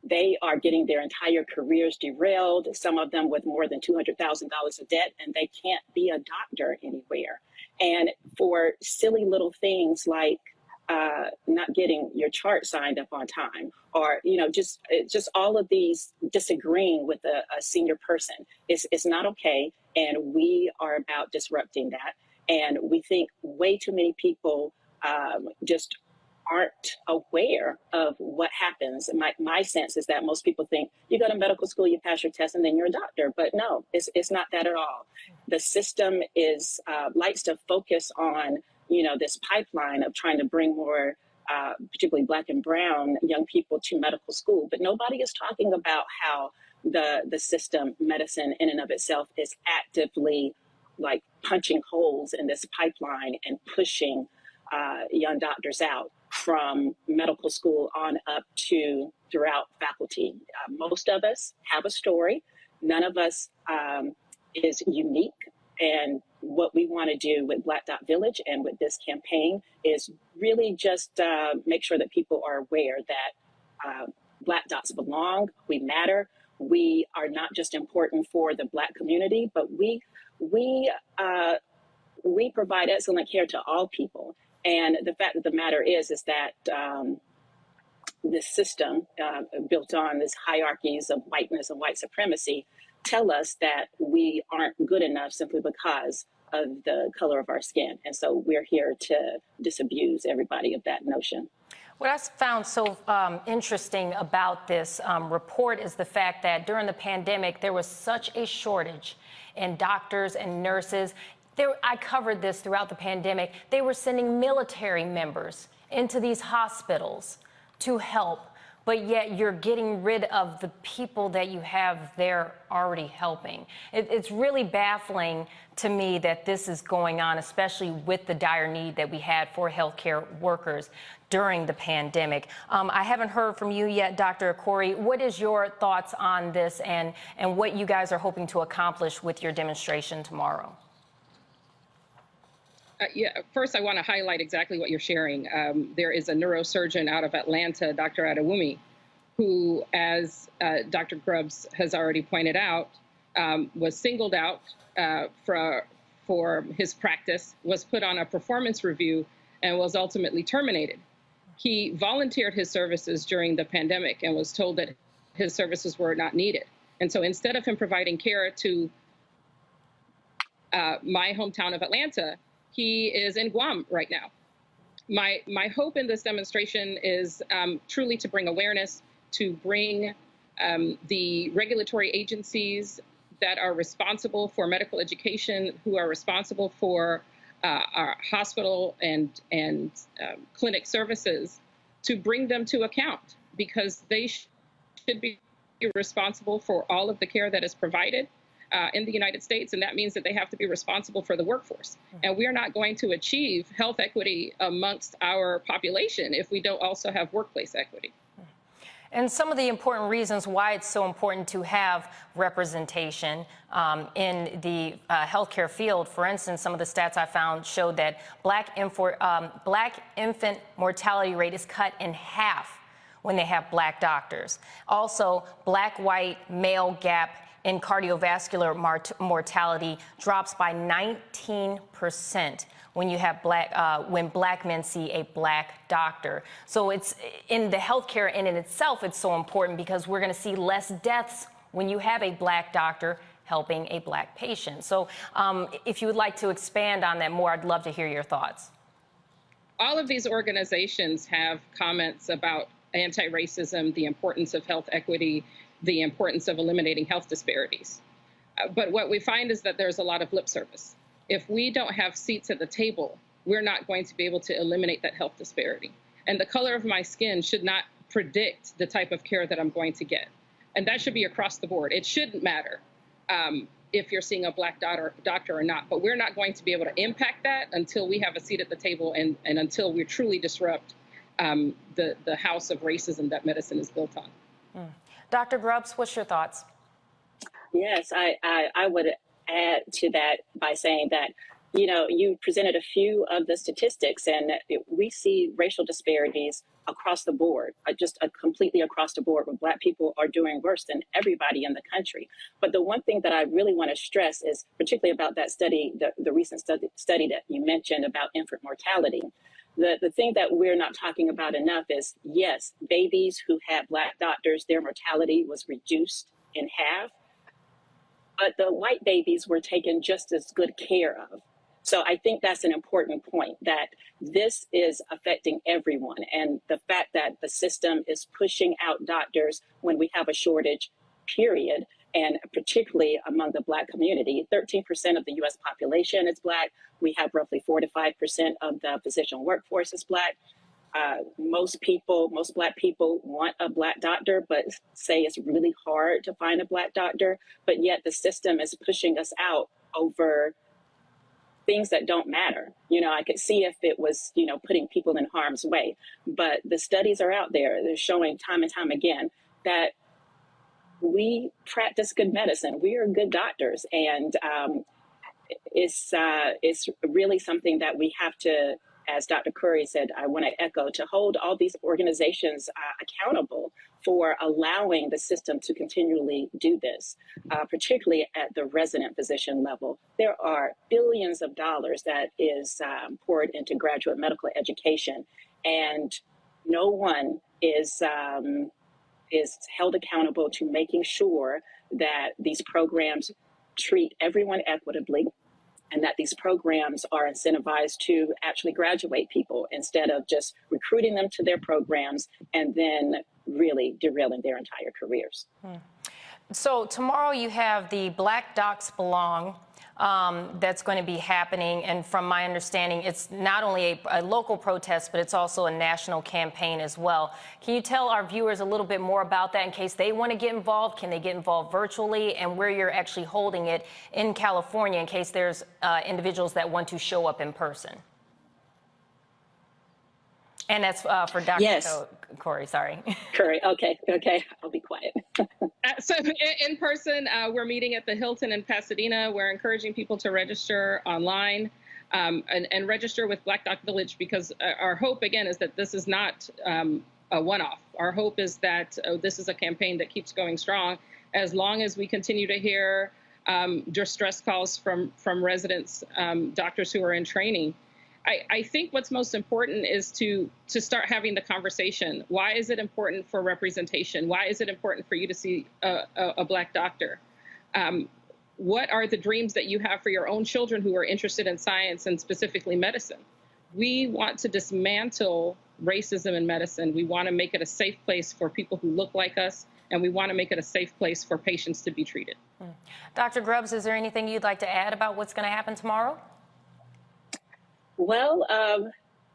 They are getting their entire careers derailed, some of them with more than $200,000 of debt, and they can't be a doctor anywhere. And for silly little things like not getting your chart signed up on time, or just all of these disagreeing with a senior person, it's not okay. And we are about disrupting that. And we think way too many people just aren't aware of what happens. My sense is that most people think you go to medical school, you pass your test, and then you're a doctor. But no, it's not that at all. The system is likes to focus on, this pipeline of trying to bring more, particularly Black and Brown young people to medical school. But nobody is talking about how the system, medicine in and of itself, is actively like punching holes in this pipeline and pushing young doctors out from medical school on up to throughout faculty. Most of us have a story. None of us is unique. And what we want to do with Black Dot Village and with this campaign is really just make sure that people are aware that Black dots belong, we matter. We are not just important for the Black community, but we provide excellent care to all people. And the fact of the matter is that this system built on these hierarchies of whiteness and white supremacy tell us that we aren't good enough simply because of the color of our skin. And so we're here to disabuse everybody of that notion. What I found so interesting about this report is the fact that during the pandemic, there was such a shortage in doctors and nurses. I covered this throughout the pandemic. They were sending military members into these hospitals to help, but yet you're getting rid of the people that you have there already helping. It's really baffling to me that this is going on, especially with the dire need that we had for healthcare workers during the pandemic. I haven't heard from you yet, Dr. Corey. What is your thoughts on this and what you guys are hoping to accomplish with your demonstration tomorrow? First, I want to highlight exactly what you're sharing. There is a neurosurgeon out of Atlanta, Dr. Adewumi, who, as Dr. Grubbs has already pointed out, was singled out for his practice, was put on a performance review, and was ultimately terminated. He volunteered his services during the pandemic and was told that his services were not needed. And so instead of him providing care to my hometown of Atlanta, he is in Guam right now. My hope in this demonstration is truly to bring awareness, to bring the regulatory agencies that are responsible for medical education, who are responsible for our hospital and clinic services, to bring them to account, because they should be responsible for all of the care that is provided in the United States, and that means that they have to be responsible for the workforce. And we are not going to achieve health equity amongst our population if we don't also have workplace equity. And some of the important reasons why it's so important to have representation in the healthcare field. For instance, some of the stats I found showed that Black infant mortality rate is cut in half when they have Black doctors. Also, Black-white male gap in cardiovascular mortality drops by 19% when you have when Black men see a Black doctor. So it's in the healthcare in itself, it's so important because we're going to see less deaths when you have a Black doctor helping a Black patient. So if you would like to expand on that more, I'd love to hear your thoughts. All of these organizations have comments about anti-racism, the importance of health equity, the importance of eliminating health disparities. But what we find is that there's a lot of lip service. If we don't have seats at the table, we're not going to be able to eliminate that health disparity. And the color of my skin should not predict the type of care that I'm going to get. And that should be across the board. It shouldn't matter if you're seeing a Black doctor or not, but we're not going to be able to impact that until we have a seat at the table and until we truly disrupt the house of racism that medicine is built on. Dr. Grubbs, what's your thoughts? Yes, I would add to that by saying that, you presented a few of the statistics, and we see racial disparities across the board, just completely across the board, where Black people are doing worse than everybody in the country. But the one thing that I really want to stress is particularly about that study, the recent study that you mentioned about infant mortality. The thing that we're not talking about enough is, yes, babies who had Black doctors, their mortality was reduced in half, but the white babies were taken just as good care of. So I think that's an important point, that this is affecting everyone. And the fact that the system is pushing out doctors when we have a shortage, period, and particularly among the Black community. 13% of the US population is Black. We have roughly 4 to 5% of the physician workforce is Black. Most Black people want a Black doctor, but say it's really hard to find a Black doctor. But yet the system is pushing us out over things that don't matter. I could see if it was, putting people in harm's way. But the studies are out there. They're showing time and time again that we practice good medicine. We are good doctors. And it's really something that we have to, as Dr. Curry said, I want to echo, to hold all these organizations accountable for allowing the system to continually do this, particularly at the resident physician level. There are billions of dollars that is poured into graduate medical education, and no one is held accountable to making sure that these programs treat everyone equitably, and that these programs are incentivized to actually graduate people instead of just recruiting them to their programs and then really derailing their entire careers. So tomorrow you have the Black Docs Belong that's going to be happening. And from my understanding, it's not only a local protest, but it's also a national campaign as well. Can you tell our viewers a little bit more about that in case they want to get involved? Can they get involved virtually, and where you're actually holding it in California in case there's individuals that want to show up in person? And that's for Dr. Yes. Corey, sorry. Curry, okay, I'll be quiet. So in person, we're meeting at the Hilton in Pasadena. We're encouraging people to register online and register with Black Doc Village, because our hope, again, is that this is not a one-off. Our hope is that this is a campaign that keeps going strong as long as we continue to hear distress calls from residents, doctors who are in training. I think what's most important is to start having the conversation. Why is it important for representation? Why is it important for you to see a Black doctor? What are the dreams that you have for your own children who are interested in science and specifically medicine? We want to dismantle racism in medicine. We want to make it a safe place for people who look like us, and we want to make it a safe place for patients to be treated. Dr. Grubbs, is there anything you'd like to add about what's going to happen tomorrow? Well,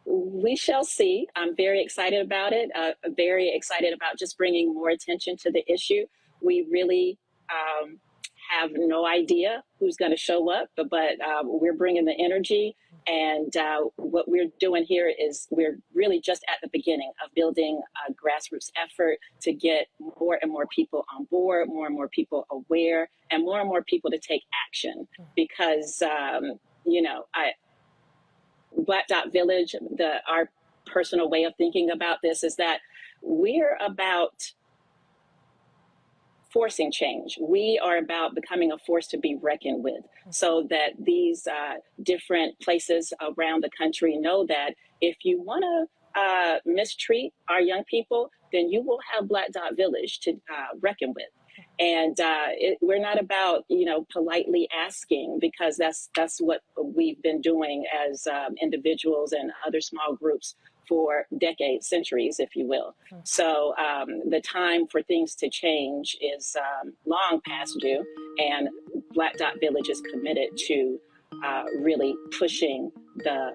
we shall see. I'm very excited about it. Very excited about just bringing more attention to the issue. We really have no idea who's going to show up, but we're bringing the energy. And what we're doing here is we're really just at the beginning of building a grassroots effort to get more and more people on board, more and more people aware, and more people to take action. Because, Black Dot Village, our personal way of thinking about this is that we're about forcing change. We are about becoming a force to be reckoned with, so that these different places around the country know that if you want to mistreat our young people, then you will have Black Dot Village to reckon with. And we're not about, politely asking, because that's what we've been doing as individuals and other small groups for decades, centuries, if you will. So the time for things to change is long past due, and Black Dot Village is committed to really pushing the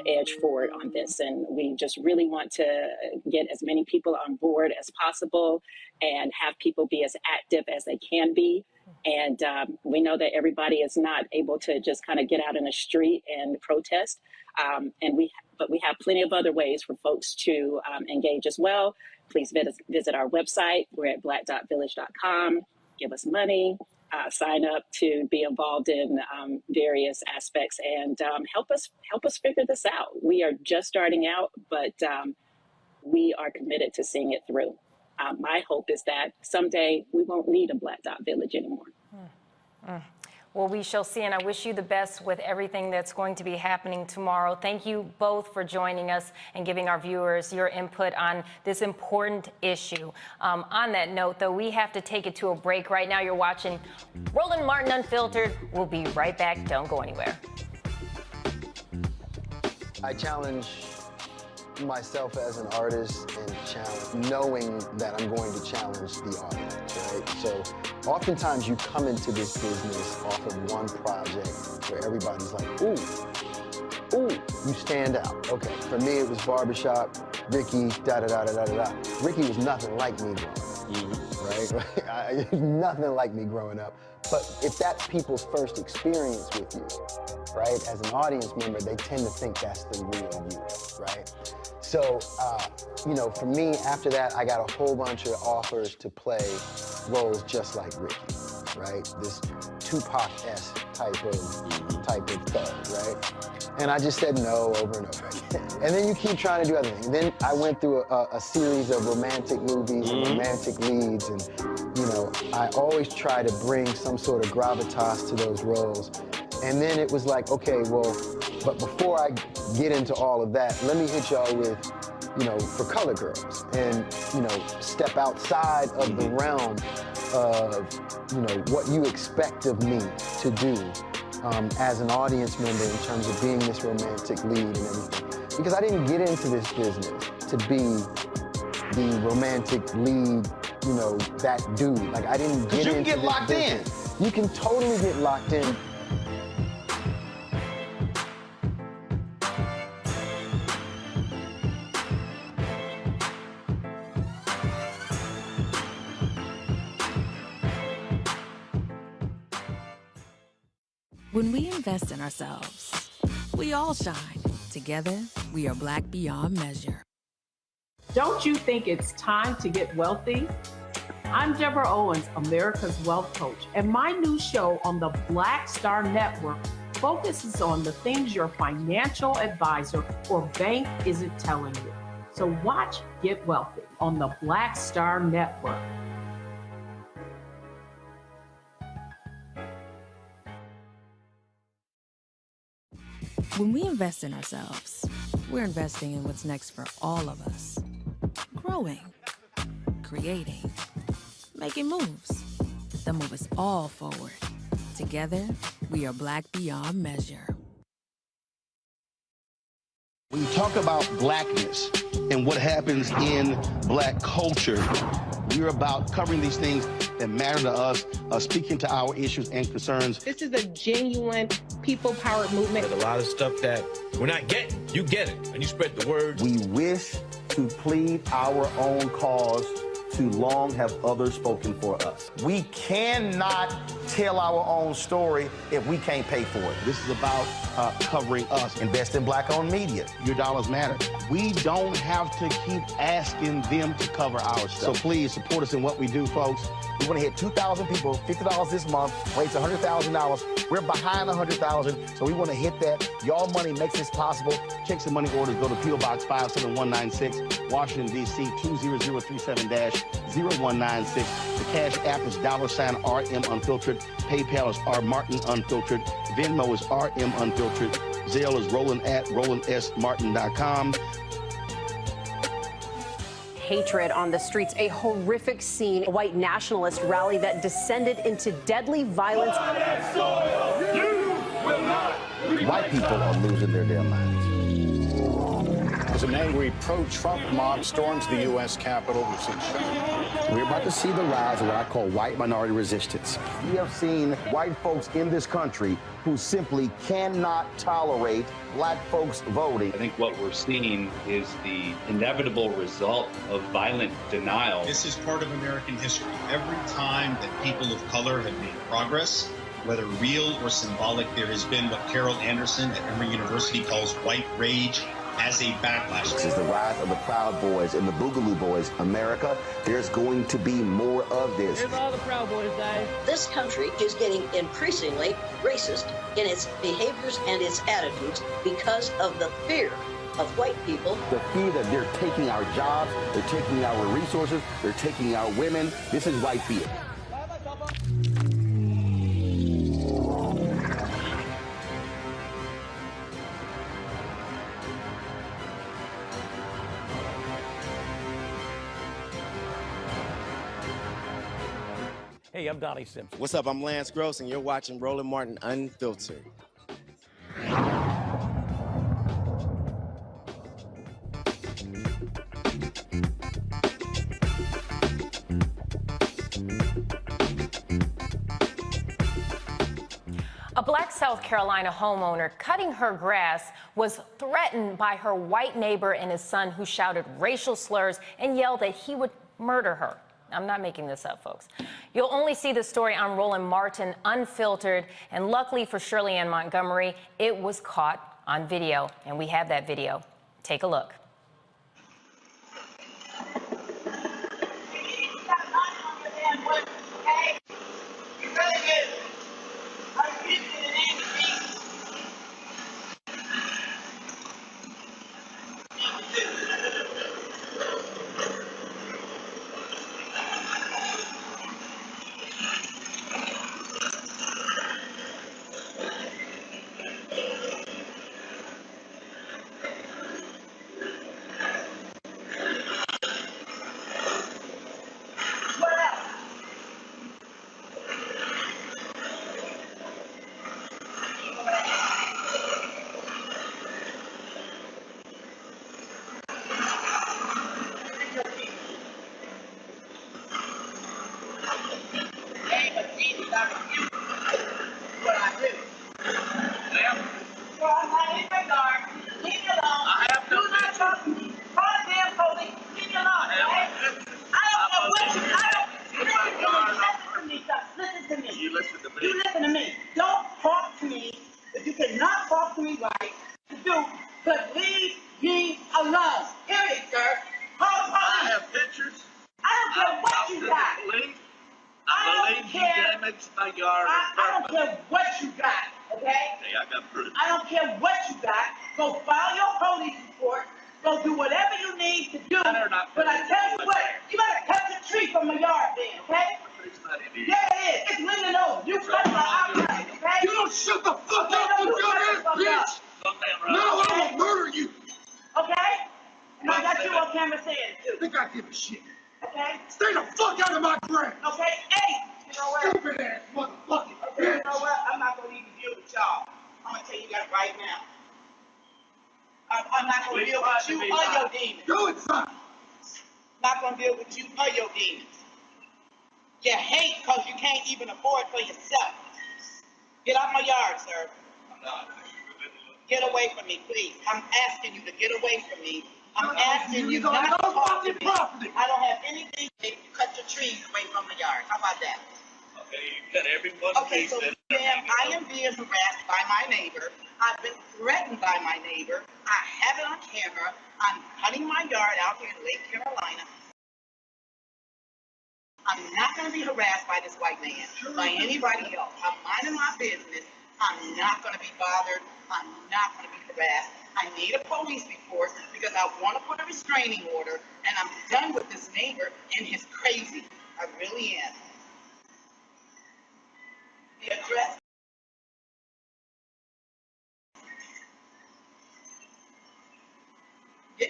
edge forward on this. And we just really want to get as many people on board as possible and have people be as active as they can be. And we know that everybody is not able to just kind of get out in the street and protest. But we have plenty of other ways for folks to engage as well. Please visit our website. We're at black.village.com. Give us money. Sign up to be involved in various aspects, and help us figure this out. We are just starting out, but we are committed to seeing it through. My hope is that someday we won't need a Black Dot Village anymore. Well, we shall see, and I wish you the best with everything that's going to be happening tomorrow. Thank you both for joining us and giving our viewers your input on this important issue. On that note, though, we have to take it to a break. Right now, you're watching Roland Martin Unfiltered. We'll be right back. Don't go anywhere. I challenge myself as an artist and challenge knowing that I'm going to challenge the audience, right? So oftentimes you come into this business off of one project where everybody's like, ooh, you stand out. Okay, for me it was Barbershop, Ricky, da-da-da-da-da-da. Ricky was nothing like me growing up, right? Nothing like me growing up. But if that's people's first experience with you, right, as an audience member, they tend to think that's the real you, right? So, you know, for me, after that, I got a whole bunch of offers to play roles just like Ricky, right? This Tupac-esque type of thug, right? And I just said no over and over again. And then you keep trying to do other things. Then I went through a series of romantic movies and romantic leads, and, you know, I always try to bring some sort of gravitas to those roles. And then it was like, okay, well, but before I get into all of that, let me hit y'all with, you know, For Color Girls, and, you know, step outside of the realm of, you know, what you expect of me to do as an audience member in terms of being this romantic lead and everything. Because I didn't get into this business to be the romantic lead, you know, that dude. Like, I didn't get into this business. You can get locked in. You can totally get locked in. When we invest in ourselves, we all shine. Together, we are Black beyond measure. Don't you think it's time to get wealthy? I'm Deborah Owens, America's Wealth Coach, and my new show on the Black Star Network focuses on the things your financial advisor or bank isn't telling you. So watch Get Wealthy on the Black Star Network. When we invest in ourselves, we're investing in what's next for all of us. Growing, creating, making moves that move us all forward. Together, we are Black beyond measure. When you talk about blackness and what happens in Black culture, we're about covering these things that matter to us, speaking to our issues and concerns. This is a genuine people-powered movement. There's a lot of stuff that we're not getting. You get it, and you spread the word. We wish to plead our own cause. Too long have others spoken for us. We cannot tell our own story if we can't pay for it. This is about covering us. Invest in Black-owned media. Your dollars matter. We don't have to keep asking them to cover our stuff. So please support us in what we do, folks. We want to hit 2,000 people, $50 this month, raise $100,000. We're behind 100,000, so we want to hit that. Y'all money makes this possible. Check some money orders. Go to P.O. Box 57196, Washington, D.C. 20037-0196. The Cash App is $RM Unfiltered. PayPal is R Martin Unfiltered. Venmo is RM Unfiltered. Zelle is Roland@RolandSMartin.com. Hatred on the streets, a horrific scene, a white nationalist rally that descended into deadly violence. White people are losing their damn minds. As an angry pro-Trump mob storms the U.S. Capitol, we've seen shooting. We're about to see the rise of what I call white minority resistance. We have seen white folks in this country who simply cannot tolerate Black folks voting. I think what we're seeing is the inevitable result of violent denial. This is part of American history. Every time that people of color have made progress, whether real or symbolic, there has been what Carol Anderson at Emory University calls white rage as a backlash. This is the rise of the Proud Boys and the Boogaloo Boys. America, there's going to be more of this. Here's all the Proud Boys, guys. This country is getting increasingly racist in its behaviors and its attitudes because of the fear of white people. The fear that they're taking our jobs, they're taking our resources, they're taking our women. This is white fear. Hey, I'm Donnie Simpson. What's up? I'm Lance Gross, and you're watching Roland Martin Unfiltered. A black South Carolina homeowner cutting her grass was threatened by her white neighbor and his son, who shouted racial slurs and yelled that he would murder her. I'm not making this up, folks. You'll only see the story on Roland Martin Unfiltered, and luckily for Shirley Ann Montgomery, it was caught on video, and we have that video. Take a look.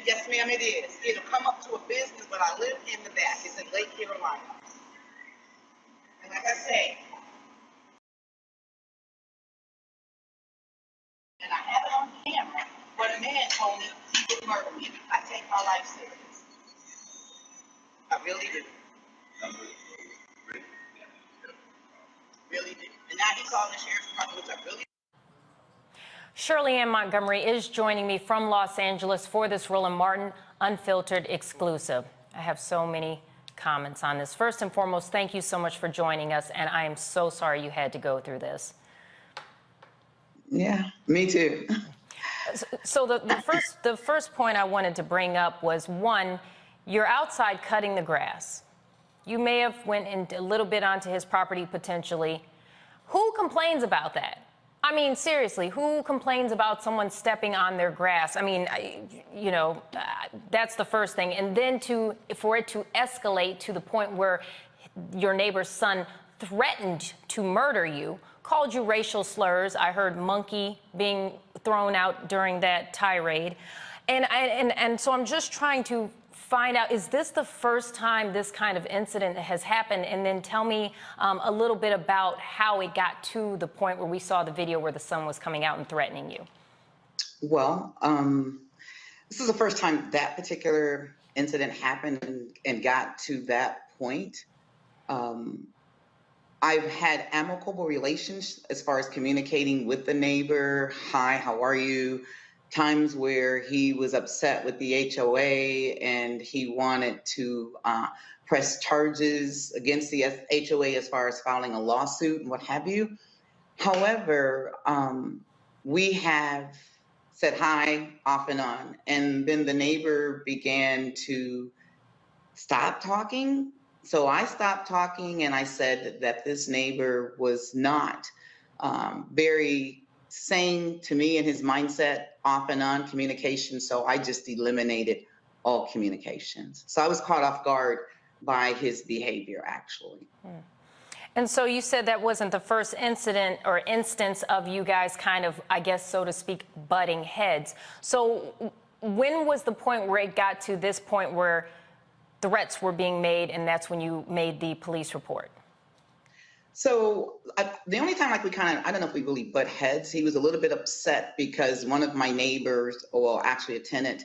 Yes, ma'am, it is. It'll come up to a business, but I live in the back. It's in Lake Carolina. And like I say, and I have it on camera, where the man told me he would murder me. I take my life serious. I really do. Really do. And now he called the sheriff's department, which I really do. Shirley Ann Montgomery is joining me from Los Angeles for this Roland Martin Unfiltered exclusive. I have so many comments on this. First and foremost, thank you so much for joining us, and I am so sorry you had to go through this. Yeah, me too. So the first point I wanted to bring up was, one, you're outside cutting the grass. You may have went in a little bit onto his property potentially. Who complains about that? I mean, seriously, who complains about someone stepping on their grass? I mean, you know, that's the first thing. And then for it to escalate to the point where your neighbor's son threatened to murder you, called you racial slurs. I heard monkey being thrown out during that tirade. And so I'm just trying to find out, is this the first time this kind of incident has happened? And then tell me a little bit about how it got to the point where we saw the video where the son was coming out and threatening you. Well, this is the first time that particular incident happened and got to that point. I've had amicable relations as far as communicating with the neighbor. Hi, how are you? Times where he was upset with the HOA and he wanted to press charges against the HOA as far as filing a lawsuit and what have you. However, we have said hi off and on, and then the neighbor began to stop talking. So I stopped talking and I said that this neighbor was not very sane to me in his mindset, off and on communication. So I just eliminated all communications. So I was caught off guard by his behavior, actually. And so you said that wasn't the first incident or instance of you guys kind of, I guess, so to speak, butting heads. So when was the point where it got to this point where threats were being made, and that's when you made the police report? So the only time like we kind of, I don't know if we really butt heads, he was a little bit upset because one of my neighbors, or actually a tenant,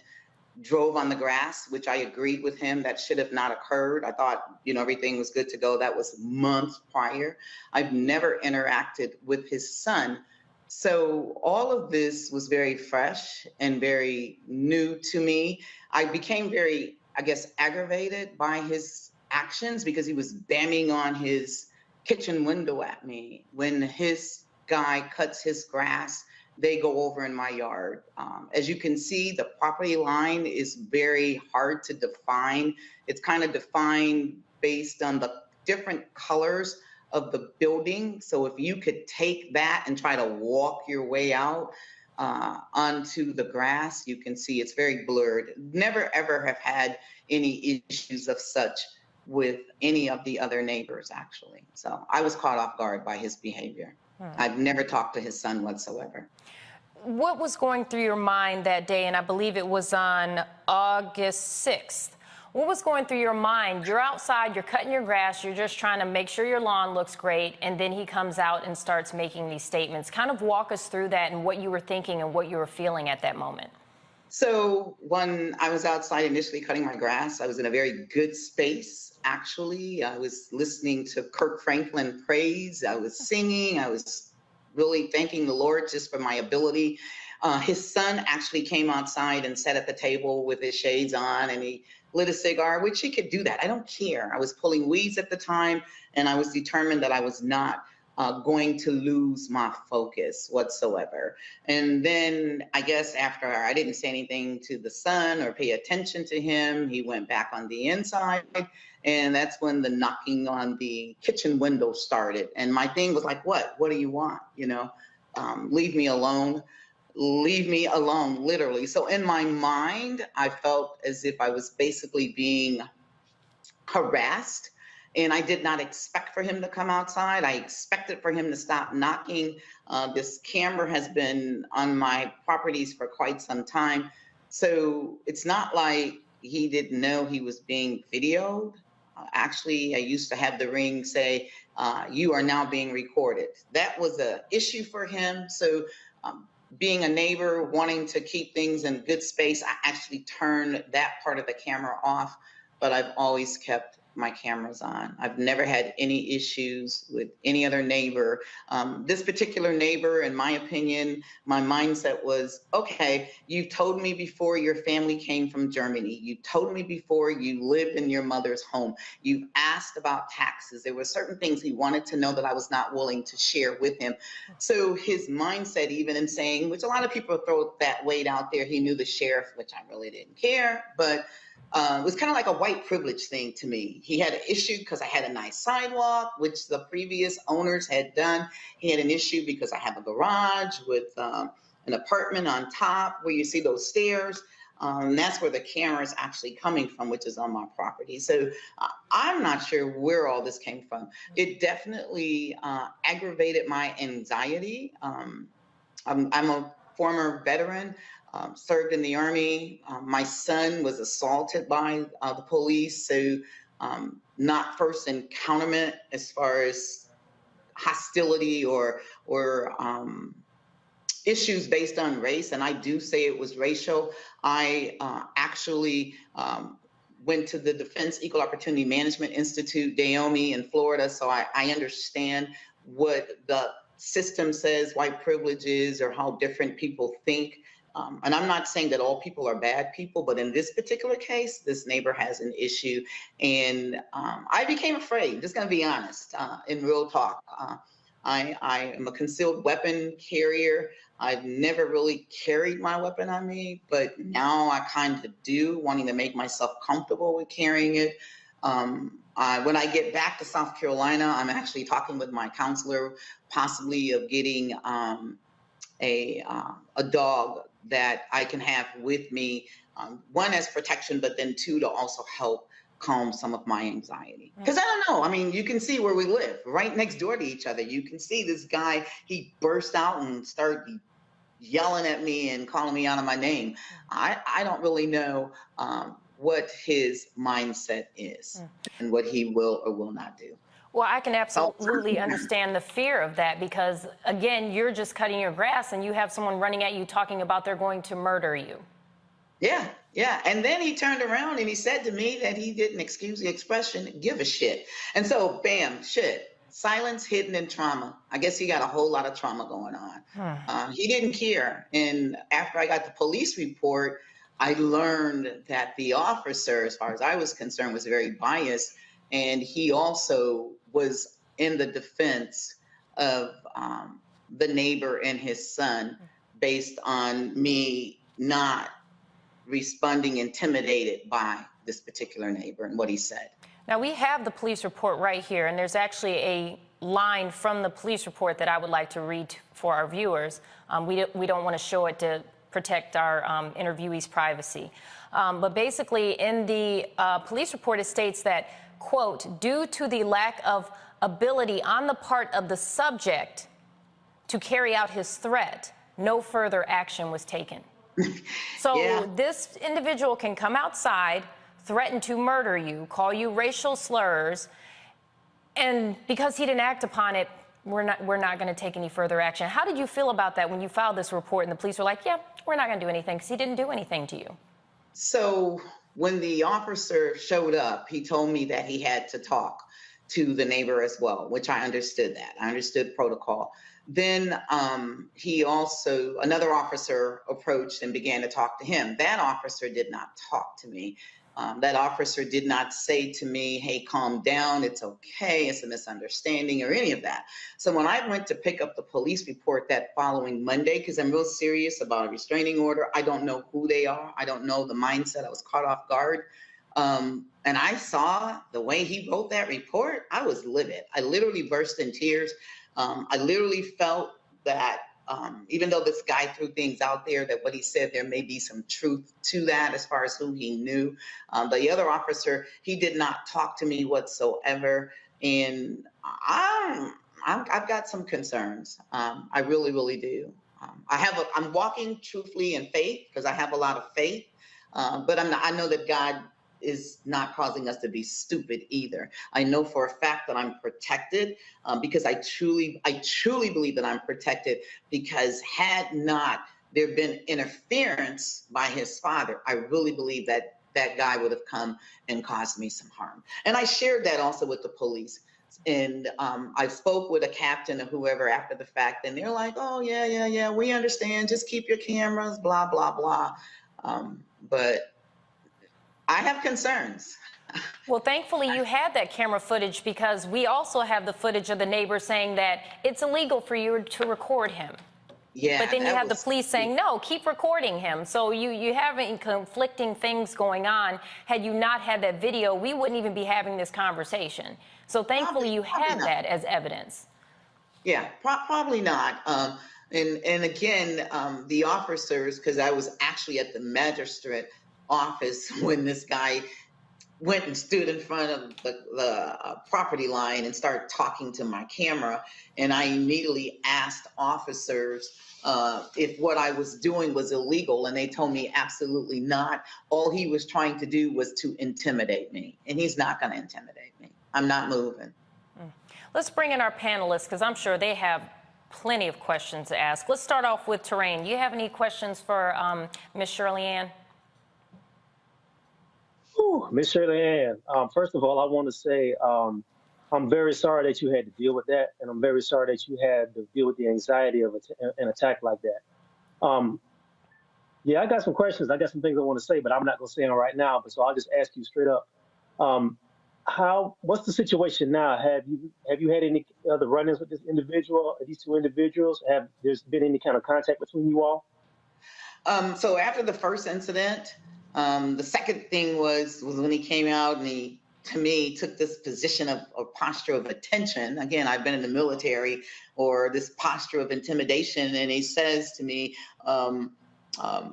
drove on the grass, which I agreed with him. That should have not occurred. I thought, everything was good to go. That was months prior. I've never interacted with his son. So all of this was very fresh and very new to me. I became very, I guess, aggravated by his actions because he was banging on his kitchen window at me. When his guy cuts his grass, they go over in my yard. As you can see, the property line is very hard to define. It's kind of defined based on the different colors of the building. So if you could take that and try to walk your way out onto the grass, you can see it's very blurred. Never ever have had any issues of such with any of the other neighbors, actually. So I was caught off guard by his behavior. I've never talked to his son whatsoever. What was going through your mind that day? And I believe it was on August 6th. What was going through your mind? You're outside, you're cutting your grass, you're just trying to make sure your lawn looks great, and then he comes out and starts making these statements. Kind of walk us through that and what you were thinking and what you were feeling at that moment. So when I was outside initially cutting my grass, I was in a very good space, actually. I was listening to Kirk Franklin praise. I was singing. I was really thanking the Lord just for my ability. His son actually came outside and sat at the table with his shades on, and he lit a cigar, which he could do that. I don't care. I was pulling weeds at the time, and I was determined that I was not going to lose my focus whatsoever. And then I guess after I didn't say anything to the son or pay attention to him, he went back on the inside. And that's when the knocking on the kitchen window started. And my thing was like, what do you want? Leave me alone. Leave me alone, literally. So in my mind, I felt as if I was basically being harassed. And I did not expect for him to come outside. I expected for him to stop knocking. This camera has been on my properties for quite some time. So it's not like he didn't know he was being videoed. Actually, I used to have the ring say, you are now being recorded. That was an issue for him. So being a neighbor, wanting to keep things in good space, I actually turned that part of the camera off, but I've always kept my cameras on. I've never had any issues with any other neighbor. This particular neighbor, in my opinion, my mindset was, okay, you told me before your family came from Germany. You told me before you lived in your mother's home. You've asked about taxes. There were certain things he wanted to know that I was not willing to share with him. So his mindset, even in saying, which a lot of people throw that weight out there, he knew the sheriff, which I really didn't care, but it was kind of like a white privilege thing to me. He had an issue because I had a nice sidewalk, which the previous owners had done. He had an issue because I have a garage with an apartment on top where you see those stairs. And that's where the camera is actually coming from, which is on my property. So I'm not sure where all this came from. It definitely aggravated my anxiety. I'm a former veteran. served in the Army. My son was assaulted by the police, so not first encounterment as far as hostility or issues based on race, and I do say it was racial. I actually went to the Defense Equal Opportunity Management Institute, Daomi in Florida, so I understand what the system says white privilege is or how different people think. And I'm not saying that all people are bad people, but in this particular case, this neighbor has an issue. And I became afraid, just gonna be honest, in real talk. I am a concealed weapon carrier. I've never really carried my weapon on me, but now I kind of do, wanting to make myself comfortable with carrying it. When I get back to South Carolina, I'm actually talking with my counselor, possibly of getting a dog that I can have with me, one as protection, but then two to also help calm some of my anxiety. Because I don't know, I mean, you can see where we live, right next door to each other. You can see this guy, he burst out and started yelling at me and calling me out of my name. I don't really know what his mindset is and what he will or will not do. Well, I can absolutely understand the fear of that because, again, you're just cutting your grass and you have someone running at you talking about they're going to murder you. Yeah, yeah. And then he turned around and he said to me that he didn't, excuse the expression, give a shit. And so, bam, shit. Silence, hidden, and trauma. I guess he got a whole lot of trauma going on. He didn't care. And after I got the police report, I learned that the officer, as far as I was concerned, was very biased. And he also was in the defense of the neighbor and his son based on me not responding intimidated by this particular neighbor and what he said. Now, we have the police report right here, and there's actually a line from the police report that I would like to read for our viewers. We don't want to show it to protect our interviewees' privacy. But basically, in the police report, it states that, quote, due to the lack of ability on the part of the subject to carry out his threat, no further action was taken. So this individual can come outside, threaten to murder you, call you racial slurs, and because he didn't act upon it, we're not going to take any further action. How did you feel about that when you filed this report and the police were like, yeah, we're not going to do anything because he didn't do anything to you? So when the officer showed up, he told me that he had to talk to the neighbor as well, which I understood that. I understood protocol. Then another officer approached and began to talk to him. That officer did not talk to me. That officer did not say to me, hey, calm down, it's okay, it's a misunderstanding or any of that. So when I went to pick up the police report that following Monday, because I'm real serious about a restraining order, I don't know who they are. I don't know the mindset. I was caught off guard. And I saw the way he wrote that report, I was livid. I literally burst in tears. I literally felt that even though this guy threw things out there, that what he said, there may be some truth to that as far as who he knew. The other officer, he did not talk to me whatsoever. And I've got some concerns. I really, really do. I'm walking truthfully in faith because I have a lot of faith, but I know that God is not causing us to be stupid either. I know for a fact that I'm protected because I truly believe that I'm protected, because had not there been interference by his father, I really believe that that guy would have come and caused me some harm. And I shared that also with the police. And I spoke with a captain or whoever after the fact, and they're like, oh, yeah, we understand. Just keep your cameras, blah, blah, blah. But I have concerns. Well, thankfully you had that camera footage, because we also have the footage of the neighbor saying that it's illegal for you to record him. Yeah. But then you have the police saying, no, keep recording him. So you have conflicting things going on. Had you not had that video, we wouldn't even be having this conversation. So thankfully you had that as evidence. Yeah, probably not. And again, the officers, because I was actually at the magistrate office when this guy went and stood in front of the property line and started talking to my camera. And I immediately asked officers if what I was doing was illegal. And they told me absolutely not. All he was trying to do was to intimidate me. And he's not going to intimidate me. I'm not moving. Let's bring in our panelists, because I'm sure they have plenty of questions to ask. Let's start off with Terrain. Do you have any questions for Ms. Shirley Ann? Miss Shirley Ann, first of all, I want to say I'm very sorry that you had to deal with that, and I'm very sorry that you had to deal with the anxiety of an attack like that. Yeah, I got some questions. I got some things I want to say, but I'm not going to say them right now. But so I'll just ask you straight up. What's the situation now? Have you had any other run-ins with this individual, these two individuals? Have there's been any kind of contact between you all? So after the first incident, the second thing was when he came out and he, to me, took this position of posture of attention. Again, I've been in the military, or this posture of intimidation, and he says to me,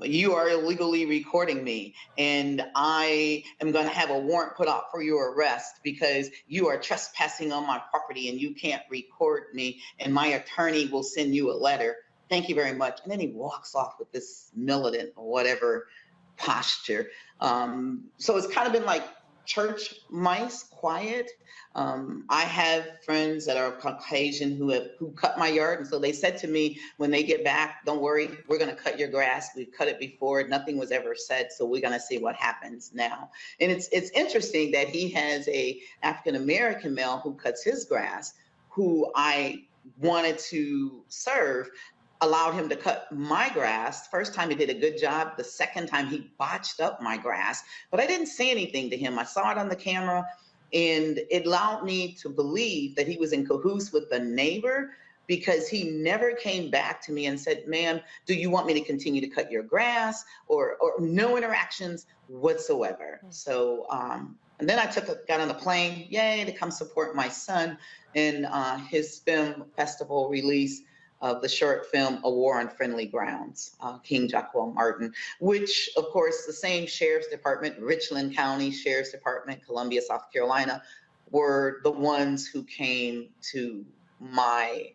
you are illegally recording me, and I am going to have a warrant put out for your arrest because you are trespassing on my property and you can't record me, and my attorney will send you a letter. Thank you very much. And then he walks off with this militant or whatever posture. So it's kind of been like church mice, quiet. I have friends that are Caucasian who cut my yard, and so they said to me when they get back, "Don't worry, we're going to cut your grass. We've cut it before. Nothing was ever said, so we're going to see what happens now." And it's interesting that he has a African American male who cuts his grass, who I wanted to serve. Allowed him to cut my grass. First time he did a good job. The second time he botched up my grass, but I didn't say anything to him. I saw it on the camera, and it allowed me to believe that he was in cahoots with the neighbor, because he never came back to me and said, "Ma'am, do you want me to continue to cut your grass?" or no interactions whatsoever. So, and then I got on the plane, yay, to come support my son in his film festival release of the short film, A War on Friendly Grounds, King Joelle Martin, which, of course, the same Sheriff's Department, Richland County Sheriff's Department, Columbia, South Carolina, were the ones who came to my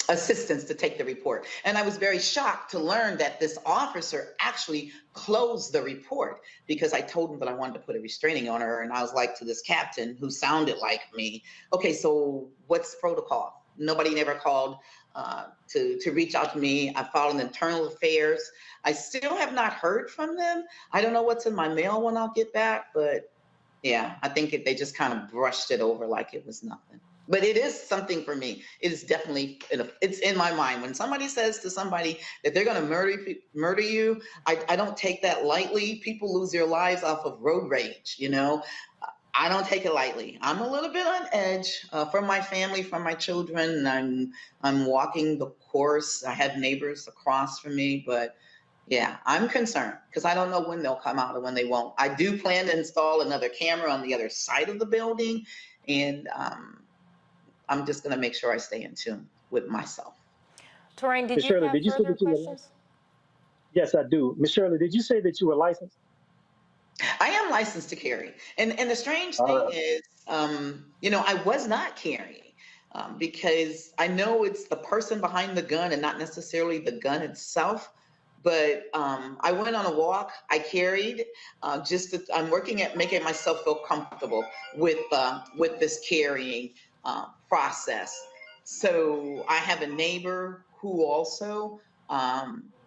assistance to take the report. And I was very shocked to learn that this officer actually closed the report, because I told him that I wanted to put a restraining on her. And I was like to this captain who sounded like me, "Okay, so what's protocol?" Nobody never called to reach out to me. I filed in internal affairs. I still have not heard from them. I don't know what's in my mail when I'll get back, but yeah, I think they just kind of brushed it over like it was nothing. But it is something for me. It is definitely, it's in my mind. When somebody says to somebody that they're going to murder you, I don't take that lightly. People lose their lives off of road rage, you know. I don't take it lightly. I'm a little bit on edge for my family, for my children. I'm walking the course. I have neighbors across from me, but yeah, I'm concerned because I don't know when they'll come out or when they won't. I do plan to install another camera on the other side of the building, and I'm just going to make sure I stay in tune with myself. Terrain, did Ms. you Shirley, have did you say further that you were questions? licensed? Yes, I do. Ms. Shirley, did you say that you were licensed? I am licensed to carry. And the strange thing is, you know, I was not carrying because I know it's the person behind the gun and not necessarily the gun itself. But I went on a walk, I carried, I'm working at making myself feel comfortable with this carrying process. So I have a neighbor who also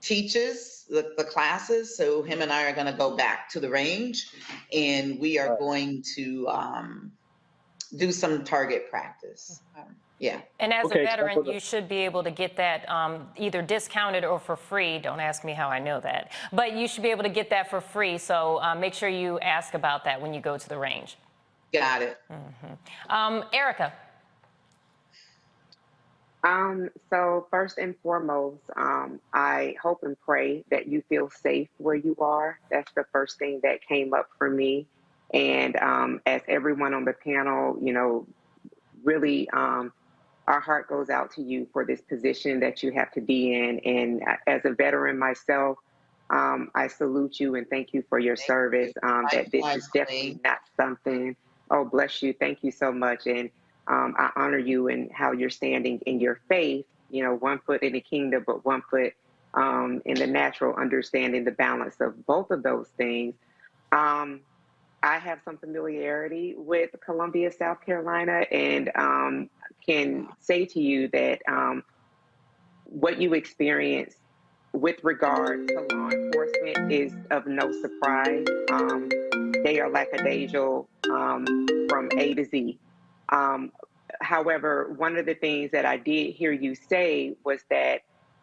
teaches the classes. So him and I are going to go back to the range, and we are going to do some target practice. Yeah. And as a veteran, you should be able to get that either discounted or for free. Don't ask me how I know that. But you should be able to get that for free. So make sure you ask about that when you go to the range. Got it. Erica. So first and foremost, I hope and pray that you feel safe where you are. That's the first thing that came up for me. And as everyone on the panel, you know, really, our heart goes out to you for this position that you have to be in. And as a veteran myself, I salute you and thank you for your service. That this is definitely not something. Oh, bless you. Thank you so much. And I honor you and how you're standing in your faith, you know, 1 foot in the kingdom, but 1 foot in the natural, understanding the balance of both of those things. I have some familiarity with Columbia, South Carolina, and can say to you that what you experience with regard to law enforcement is of no surprise. They are lackadaisical from A to Z. However, one of the things that I did hear you say was that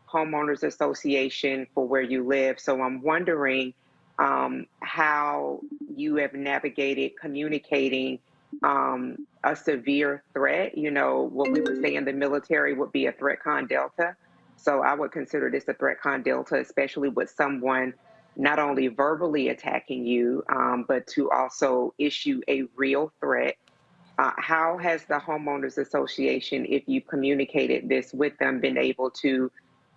homeowners association for where you live. So I'm wondering how you have navigated communicating a severe threat. You know, what we would say in the military would be a threat con delta. So I would consider this a threat con delta, especially with someone not only verbally attacking you, but to also issue a real threat. How has the homeowners association, if you communicated this with them, been able to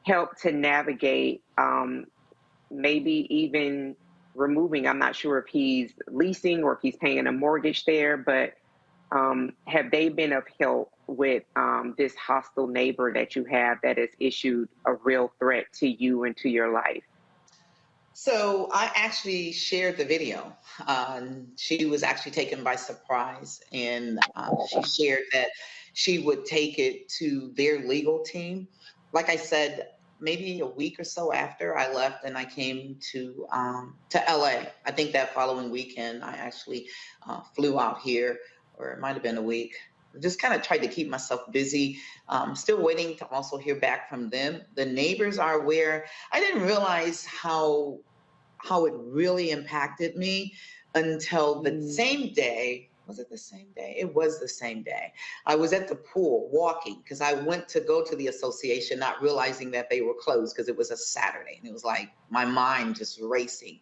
help to navigate maybe even removing, I'm not sure if he's leasing or if he's paying a mortgage there, but have they been of help with this hostile neighbor that you have that has issued a real threat to you and to your life? So I actually shared the video. She was actually taken by surprise, and she shared that she would take it to their legal team. Like I said, maybe a week or so after I left and I came to LA. I think that following weekend I actually flew out here, or it might have been a week. Just kind of tried to keep myself busy. Still waiting to also hear back from them. The neighbors are aware. I didn't realize how it really impacted me until the same day. Was it the same day? It was the same day. I was at the pool walking because I went to go to the association, not realizing that they were closed because it was a Saturday. And it was like my mind just racing.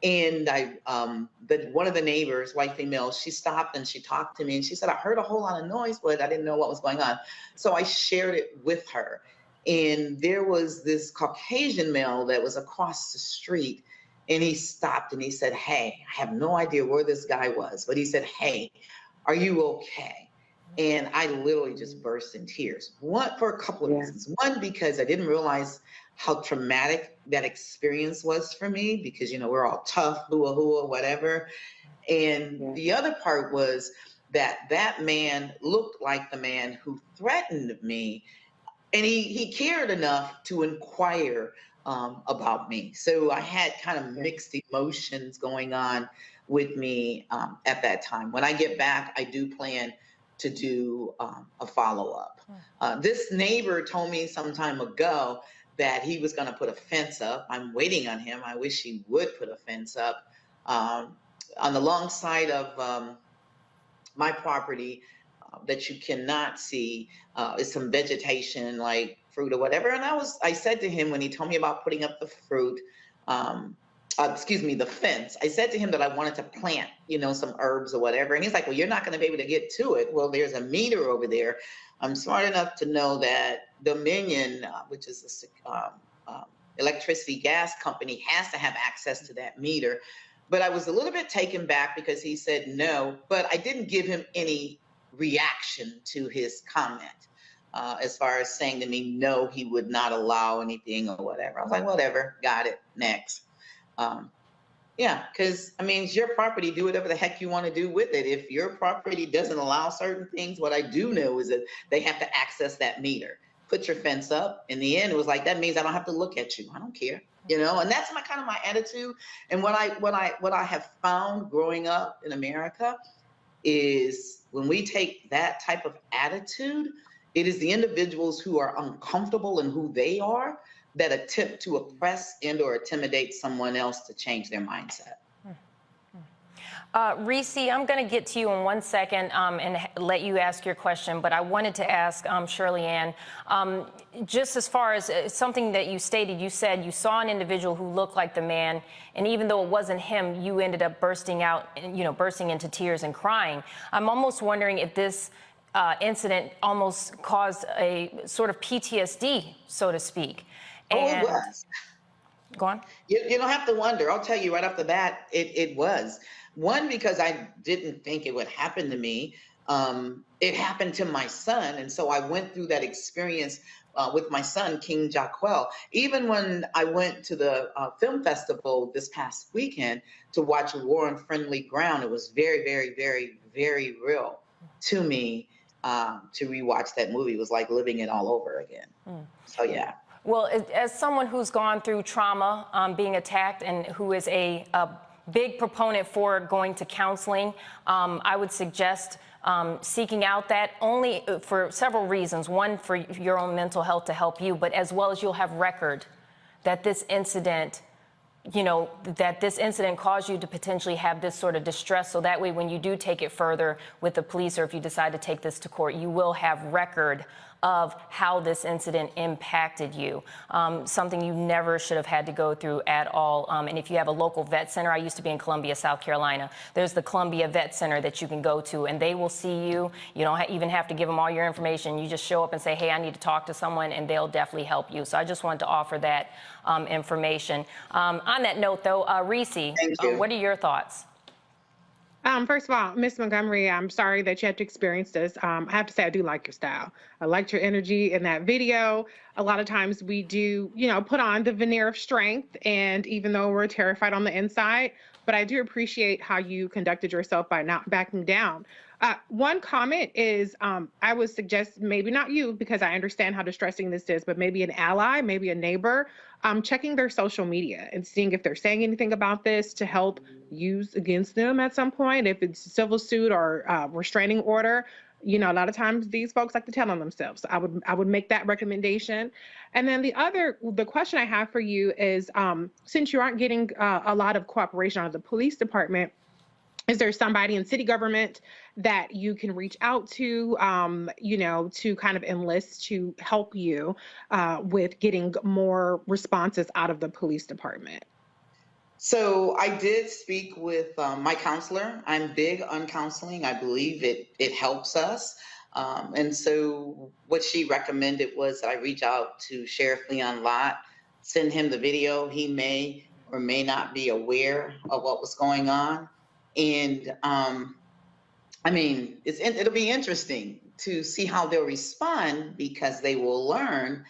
And one of the neighbors, white female, she stopped and she talked to me and she said, I heard a whole lot of noise, but I didn't know what was going on. So I shared it with her. And there was this Caucasian male that was across the street. And he stopped and he said, hey, I have no idea where this guy was, but he said, hey, are you okay? And I literally just burst in tears. For a couple of reasons. One, because I didn't realize how traumatic that experience was for me, because, you know, we're all tough, hua, whatever. And the other part was that man looked like the man who threatened me. And he cared enough to inquire about me. So I had kind of mixed emotions going on with me at that time. When I get back, I do plan to do a follow-up. This neighbor told me some time ago that he was going to put a fence up. I'm waiting on him. I wish he would put a fence up on the long side of my property that you cannot see is some vegetation like fruit or whatever. And I said to him when he told me about putting up the fruit, the fence, I said to him that I wanted to plant, you know, some herbs or whatever. And he's like, well, you're not going to be able to get to it. Well, there's a meter over there. I'm smart enough to know that Dominion, which is a electricity gas company, has to have access to that meter. But I was a little bit taken back because he said no, but I didn't give him any reaction to his comment as far as saying to me, no, he would not allow anything or whatever. I was like, whatever, got it, next. Yeah, because, I mean, it's your property. Do whatever the heck you want to do with it. If your property doesn't allow certain things, what I do know is that they have to access that meter. Put your fence up. In the end, it was like, that means I don't have to look at you. I don't care, you know? And that's my attitude. And what I have found growing up in America is when we take that type of attitude, it is the individuals who are uncomfortable in who they are that attempt to oppress and or intimidate someone else to change their mindset. Reese, I'm going to get to you in 1 second and let you ask your question, but I wanted to ask Shirley Ann, just as far as something that you stated, you said you saw an individual who looked like the man, and even though it wasn't him, you ended up bursting into tears and crying. I'm almost wondering if this incident almost caused a sort of PTSD, so to speak. And, oh, it was. Go on. You don't have to wonder. I'll tell you right off the bat, it was. One, because I didn't think it would happen to me. It happened to my son. And so I went through that experience with my son, King Joelle. Even when I went to the film festival this past weekend to watch War on Friendly Ground, it was very, very, very, very real to me to rewatch that movie. It was like living it all over again. So, yeah. Well, as someone who's gone through trauma, being attacked, and who is a big proponent for going to counseling, I would suggest seeking out that only for several reasons. One, for your own mental health to help you, but as well as you'll have record that this incident, that this incident caused you to potentially have this sort of distress. So that way, when you do take it further with the police, or if you decide to take this to court, you will have record of how this incident impacted you, something you never should have had to go through at all. And if you have a local vet center, I used to be in Columbia, South Carolina. There's the Columbia Vet Center that you can go to, and they will see you. You don't even have to give them all your information. You just show up and say, hey, I need to talk to someone, and they'll definitely help you. So I just wanted to offer that information. On that note, though, Reese, what are your thoughts? First of all, Miss Montgomery, I'm sorry that you had to experience this. I have to say, I do like your style. I liked your energy in that video. A lot of times we do, put on the veneer of strength, and even though we're terrified on the inside, but I do appreciate how you conducted yourself by not backing down. One comment is, I would suggest, maybe not you, because I understand how distressing this is, but maybe an ally, maybe a neighbor, checking their social media and seeing if they're saying anything about this to help use against them at some point. If it's a civil suit or restraining order, a lot of times these folks like to tell on themselves. So I would make that recommendation. And then the question I have for you is, since you aren't getting a lot of cooperation out of the police department, is there somebody in city government that you can reach out to, to kind of enlist to help you with getting more responses out of the police department? So I did speak with my counselor. I'm big on counseling. I believe it helps us. And so what she recommended was that I reach out to Sheriff Leon Lott, send him the video. He may or may not be aware of what was going on. And it'll be interesting to see how they'll respond, because they will learn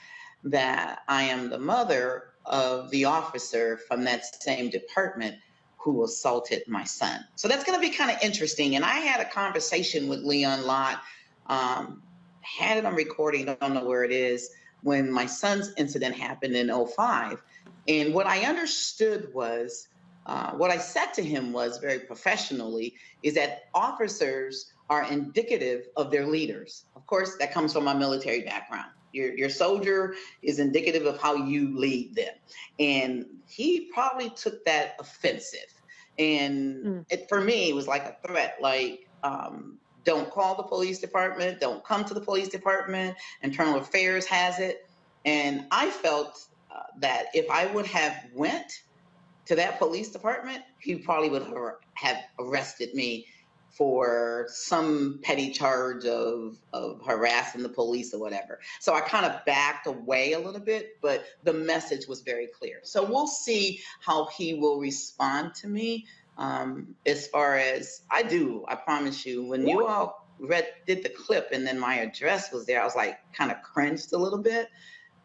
that I am the mother of the officer from that same department who assaulted my son. So that's going to be kind of interesting. And I had a conversation with Leon Lott, had it on recording, I don't know where it is, when my son's incident happened in 2005. And what I understood was, what I said to him was, very professionally, is that officers are indicative of their leaders. Of course, that comes from my military background. Your soldier is indicative of how you lead them. And he probably took that offensive. And for me, it was like a threat, like, don't call the police department, don't come to the police department, Internal Affairs has it. And I felt that if I would have went to that police department, he probably would have arrested me for some petty charge of harassing the police or whatever. So I kind of backed away a little bit, but the message was very clear. So we'll see how he will respond to me. As far as I promise you, when you all did the clip and then my address was there, I was like kind of cringed a little bit.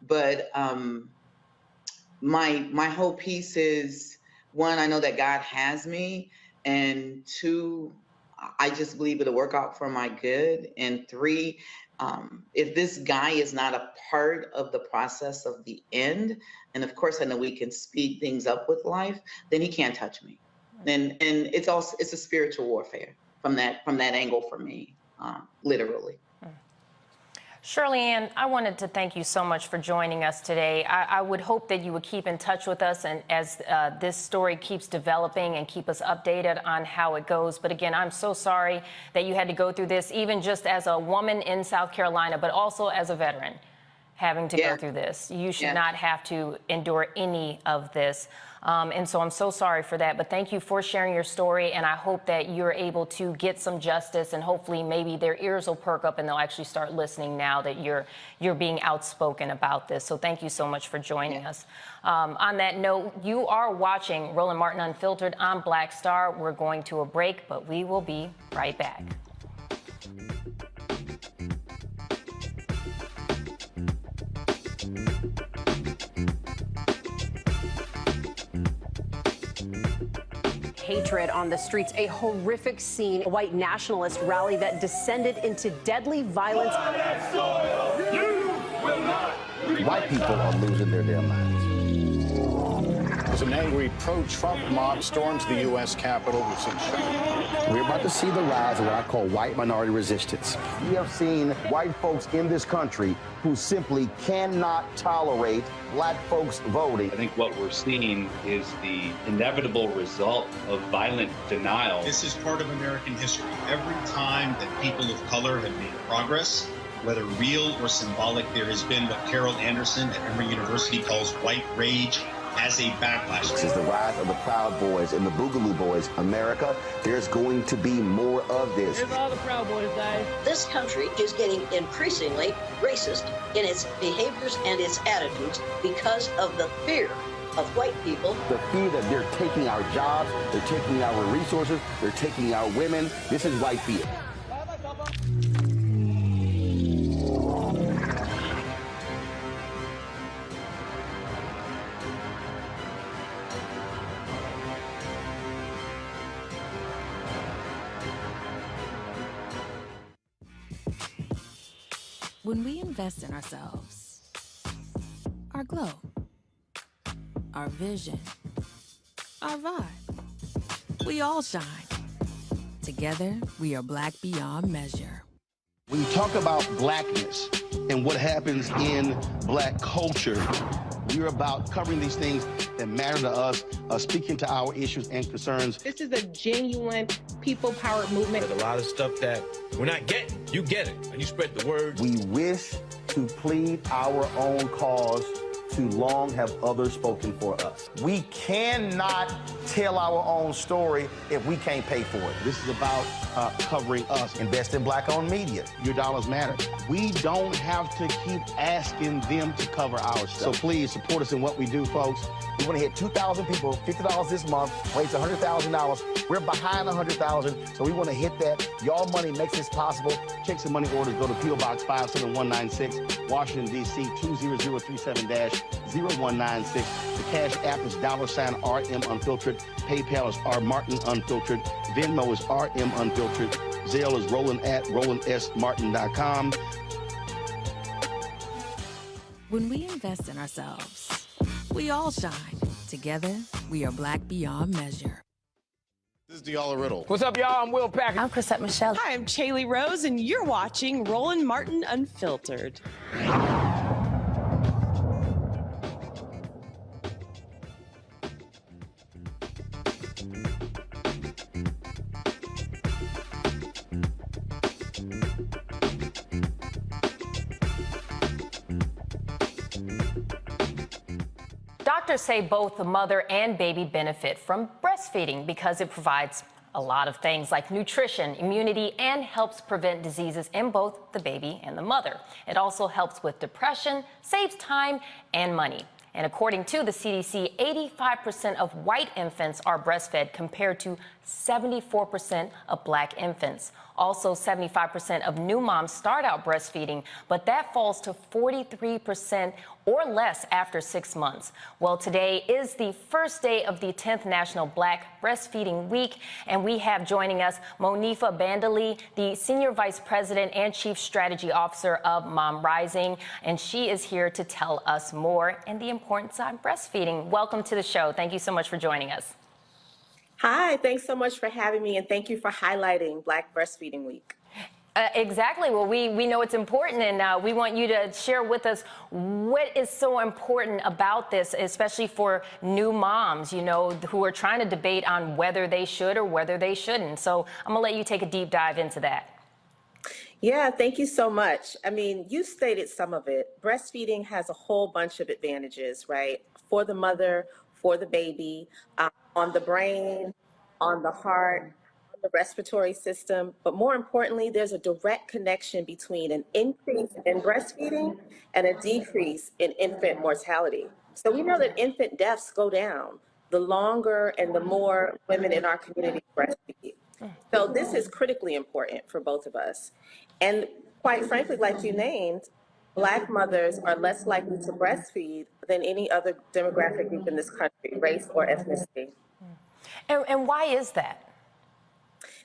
But my whole piece is, one, I know that God has me, and two, I just believe it'll work out for my good. And three, if this guy is not a part of the process of the end, and of course I know we can speed things up with life, then he can't touch me. And it's a spiritual warfare from that angle for me, literally. Shirley Ann, I wanted to thank you so much for joining us today. I would hope that you would keep in touch with us, and as this story keeps developing, and keep us updated on how it goes. But again, I'm so sorry that you had to go through this, even just as a woman in South Carolina, but also as a veteran, having to go through this. You should not have to endure any of this. And so I'm so sorry for that. But thank you for sharing your story. And I hope that you're able to get some justice, and hopefully maybe their ears will perk up and they'll actually start listening now that you're being outspoken about this. So thank you so much for joining us. On that note, you are watching Roland Martin Unfiltered on Black Star. We're going to a break, but we will be right back. Hatred on the streets, a horrific scene, a white nationalist rally that descended into deadly violence. White people are losing their damn minds. As an angry pro-Trump mob storms the U.S. Capitol, we've seen We're about to see the rise of what I call white minority resistance. We have seen white folks in this country who simply cannot tolerate black folks voting. I think what we're seeing is the inevitable result of violent denial. This is part of American history. Every time that people of color have made progress, whether real or symbolic, there has been what Carol Anderson at Emory University calls white rage as a backlash. This is the rise of the Proud Boys and the Boogaloo Boys. America, there's going to be more of this. There's all the Proud Boys, guys. This country is getting increasingly racist in its behaviors and its attitudes because of the fear of white people. The fear that they're taking our jobs, they're taking our resources, they're taking our women. This is white fear. When we invest in ourselves, our glow, our vision, our vibe, we all shine. Together, we are black beyond measure. When you talk about blackness and what happens in black culture, we're about covering these things that matter to us, speaking to our issues and concerns. This is a genuine people-powered movement. There's a lot of stuff that we're not getting. You get it, and you spread the word. We wish to plead our own cause. Too long have others spoken for us. We cannot tell our own story if we can't pay for it. This is about covering us. Invest in black-owned media. Your dollars matter. We don't have to keep asking them to cover our stuff. So please support us in what we do, folks. We want to hit 2,000 people, $50 this month, raise $100,000. We're behind 100,000, so we want to hit that. Y'all money makes this possible. Checks and money orders go to P.O. Box 57196, Washington, D.C. 20037-0196. The Cash App is $RM Unfiltered. PayPal is R Martin Unfiltered. Venmo is RM Unfiltered. Zelle is Roland@RolandSMartin.com. When we invest in ourselves, we all shine. Together, we are black beyond measure. This is D'Ala Riddle. What's up, y'all? I'm Will Packer. I'm Chrisette Michelle. Hi, I'm Chaley Rose, and you're watching Roland Martin Unfiltered. Doctors say both the mother and baby benefit from breastfeeding because it provides a lot of things like nutrition, immunity, and helps prevent diseases in both the baby and the mother. It also helps with depression, saves time and money. And according to the CDC, 85% of white infants are breastfed compared to 74% of black infants. Also, 75% of new moms start out breastfeeding, but that falls to 43% or less after 6 months. Well, today is the first day of the 10th National Black Breastfeeding Week, and we have joining us Monifa Bandali, the Senior Vice President and Chief Strategy Officer of Mom Rising, and she is here to tell us more and the importance of breastfeeding. Welcome to the show. Thank you so much for joining us. Hi, thanks so much for having me, and thank you for highlighting Black Breastfeeding Week. Exactly. Well, we know it's important, and we want you to share with us what is so important about this, especially for new moms, you know, who are trying to debate on whether they should or whether they shouldn't. So I'm going to let you take a deep dive into that. Yeah, thank you so much. I mean, you stated some of it. Breastfeeding has a whole bunch of advantages, right? For the mother, for the baby, on the brain, on the heart, on the respiratory system. But more importantly, there's a direct connection between an increase in breastfeeding and a decrease in infant mortality. So we know that infant deaths go down the longer and the more women in our community breastfeed. So this is critically important for both of us. And quite frankly, like you named, Black mothers are less likely to breastfeed than any other demographic group in this country, race or ethnicity. And why is that?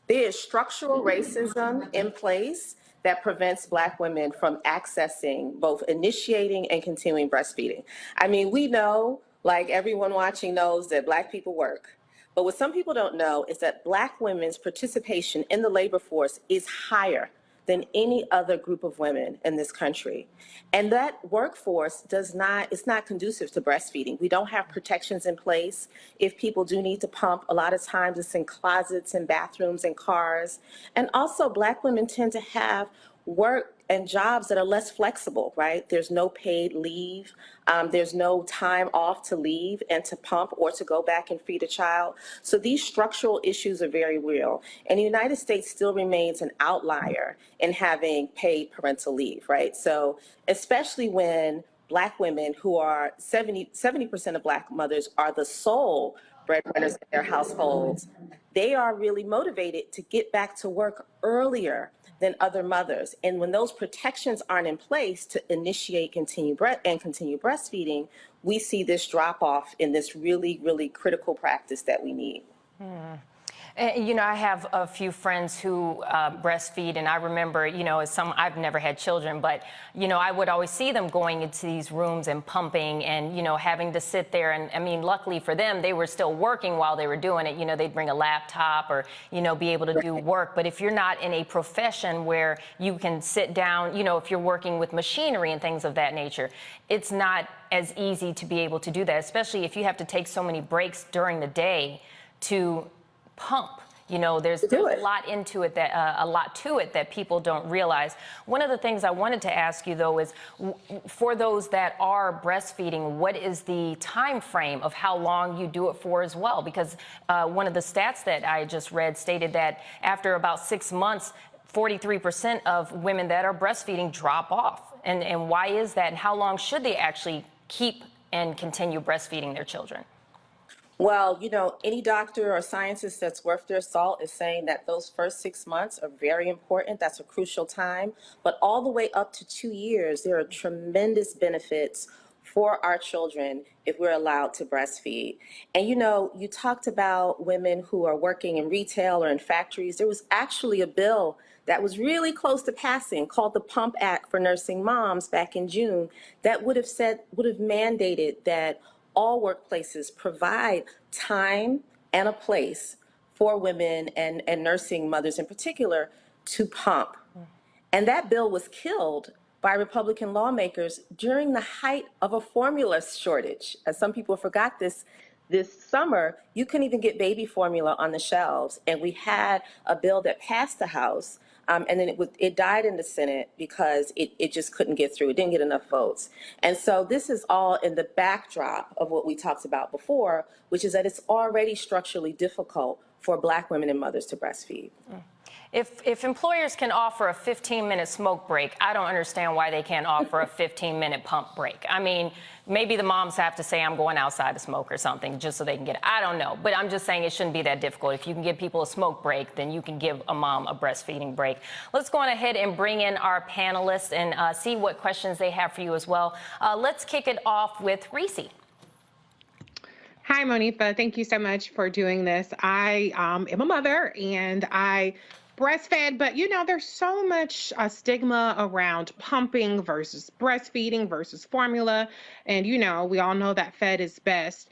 There is structural racism in place that prevents Black women from accessing both initiating and continuing breastfeeding. I mean, we know, like everyone watching knows, that Black people work. But what some people don't know is that Black women's participation in the labor force is higher than any other group of women in this country. And that workforce is not conducive to breastfeeding. We don't have protections in place. If people do need to pump, a lot of times it's in closets and bathrooms and cars. And also Black women tend to have work and jobs that are less flexible, right? There's no paid leave. There's no time off to leave and to pump or to go back and feed a child. So these structural issues are very real. And the United States still remains an outlier in having paid parental leave, right? So especially when Black women, who are 70% of Black mothers, are the sole breadwinners in their households, they are really motivated to get back to work earlier than other mothers. And when those protections aren't in place to initiate continue breastfeeding, we see this drop off in this really, really critical practice that we need. You know, I have a few friends who breastfeed, and I remember, you know, I've never had children, but, you know, I would always see them going into these rooms and pumping and, you know, having to sit there. And I mean, luckily for them, they were still working while they were doing it. You know, they'd bring a laptop or, you know, be able to do work. But if you're not in a profession where you can sit down, you know, if you're working with machinery and things of that nature, it's not as easy to be able to do that, especially if you have to take so many breaks during the day to pump. You know, there's a lot into it that a lot to it that people don't realize. One of the things I wanted to ask you though is, for those that are breastfeeding, what is the time frame of how long you do it for as well? Because one of the stats that I just read stated that after about 6 months, 43% of women that are breastfeeding drop off. And why is that? And how long should they actually keep and continue breastfeeding their children? Well, you know, any doctor or scientist that's worth their salt is saying that those first 6 months are very important. That's a crucial time. But all the way up to 2 years, there are tremendous benefits for our children if we're allowed to breastfeed. And, you know, you talked about women who are working in retail or in factories. There was actually a bill that was really close to passing called the Pump Act for Nursing Moms back in June that would have mandated that all workplaces provide time and a place for women and nursing mothers in particular to pump. And that bill was killed by Republican lawmakers during the height of a formula shortage. As some people forgot this summer, you couldn't even get baby formula on the shelves. And we had a bill that passed the House, and then it died in the Senate because it just couldn't get through. It didn't get enough votes. And so this is all in the backdrop of what we talked about before, which is that it's already structurally difficult for Black women and mothers to breastfeed. If employers can offer a 15-minute smoke break, I don't understand why they can't offer a 15-minute pump break. I mean, maybe the moms have to say, I'm going outside to smoke or something, just so they can get it. I don't know. But I'm just saying it shouldn't be that difficult. If you can give people a smoke break, then you can give a mom a breastfeeding break. Let's go on ahead and bring in our panelists and see what questions they have for you as well. Let's kick it off with Reese. Hi, Monifa. Thank you so much for doing this. I am a mother and I breastfed, but you know, there's so much stigma around pumping versus breastfeeding versus formula. And you know, we all know that fed is best.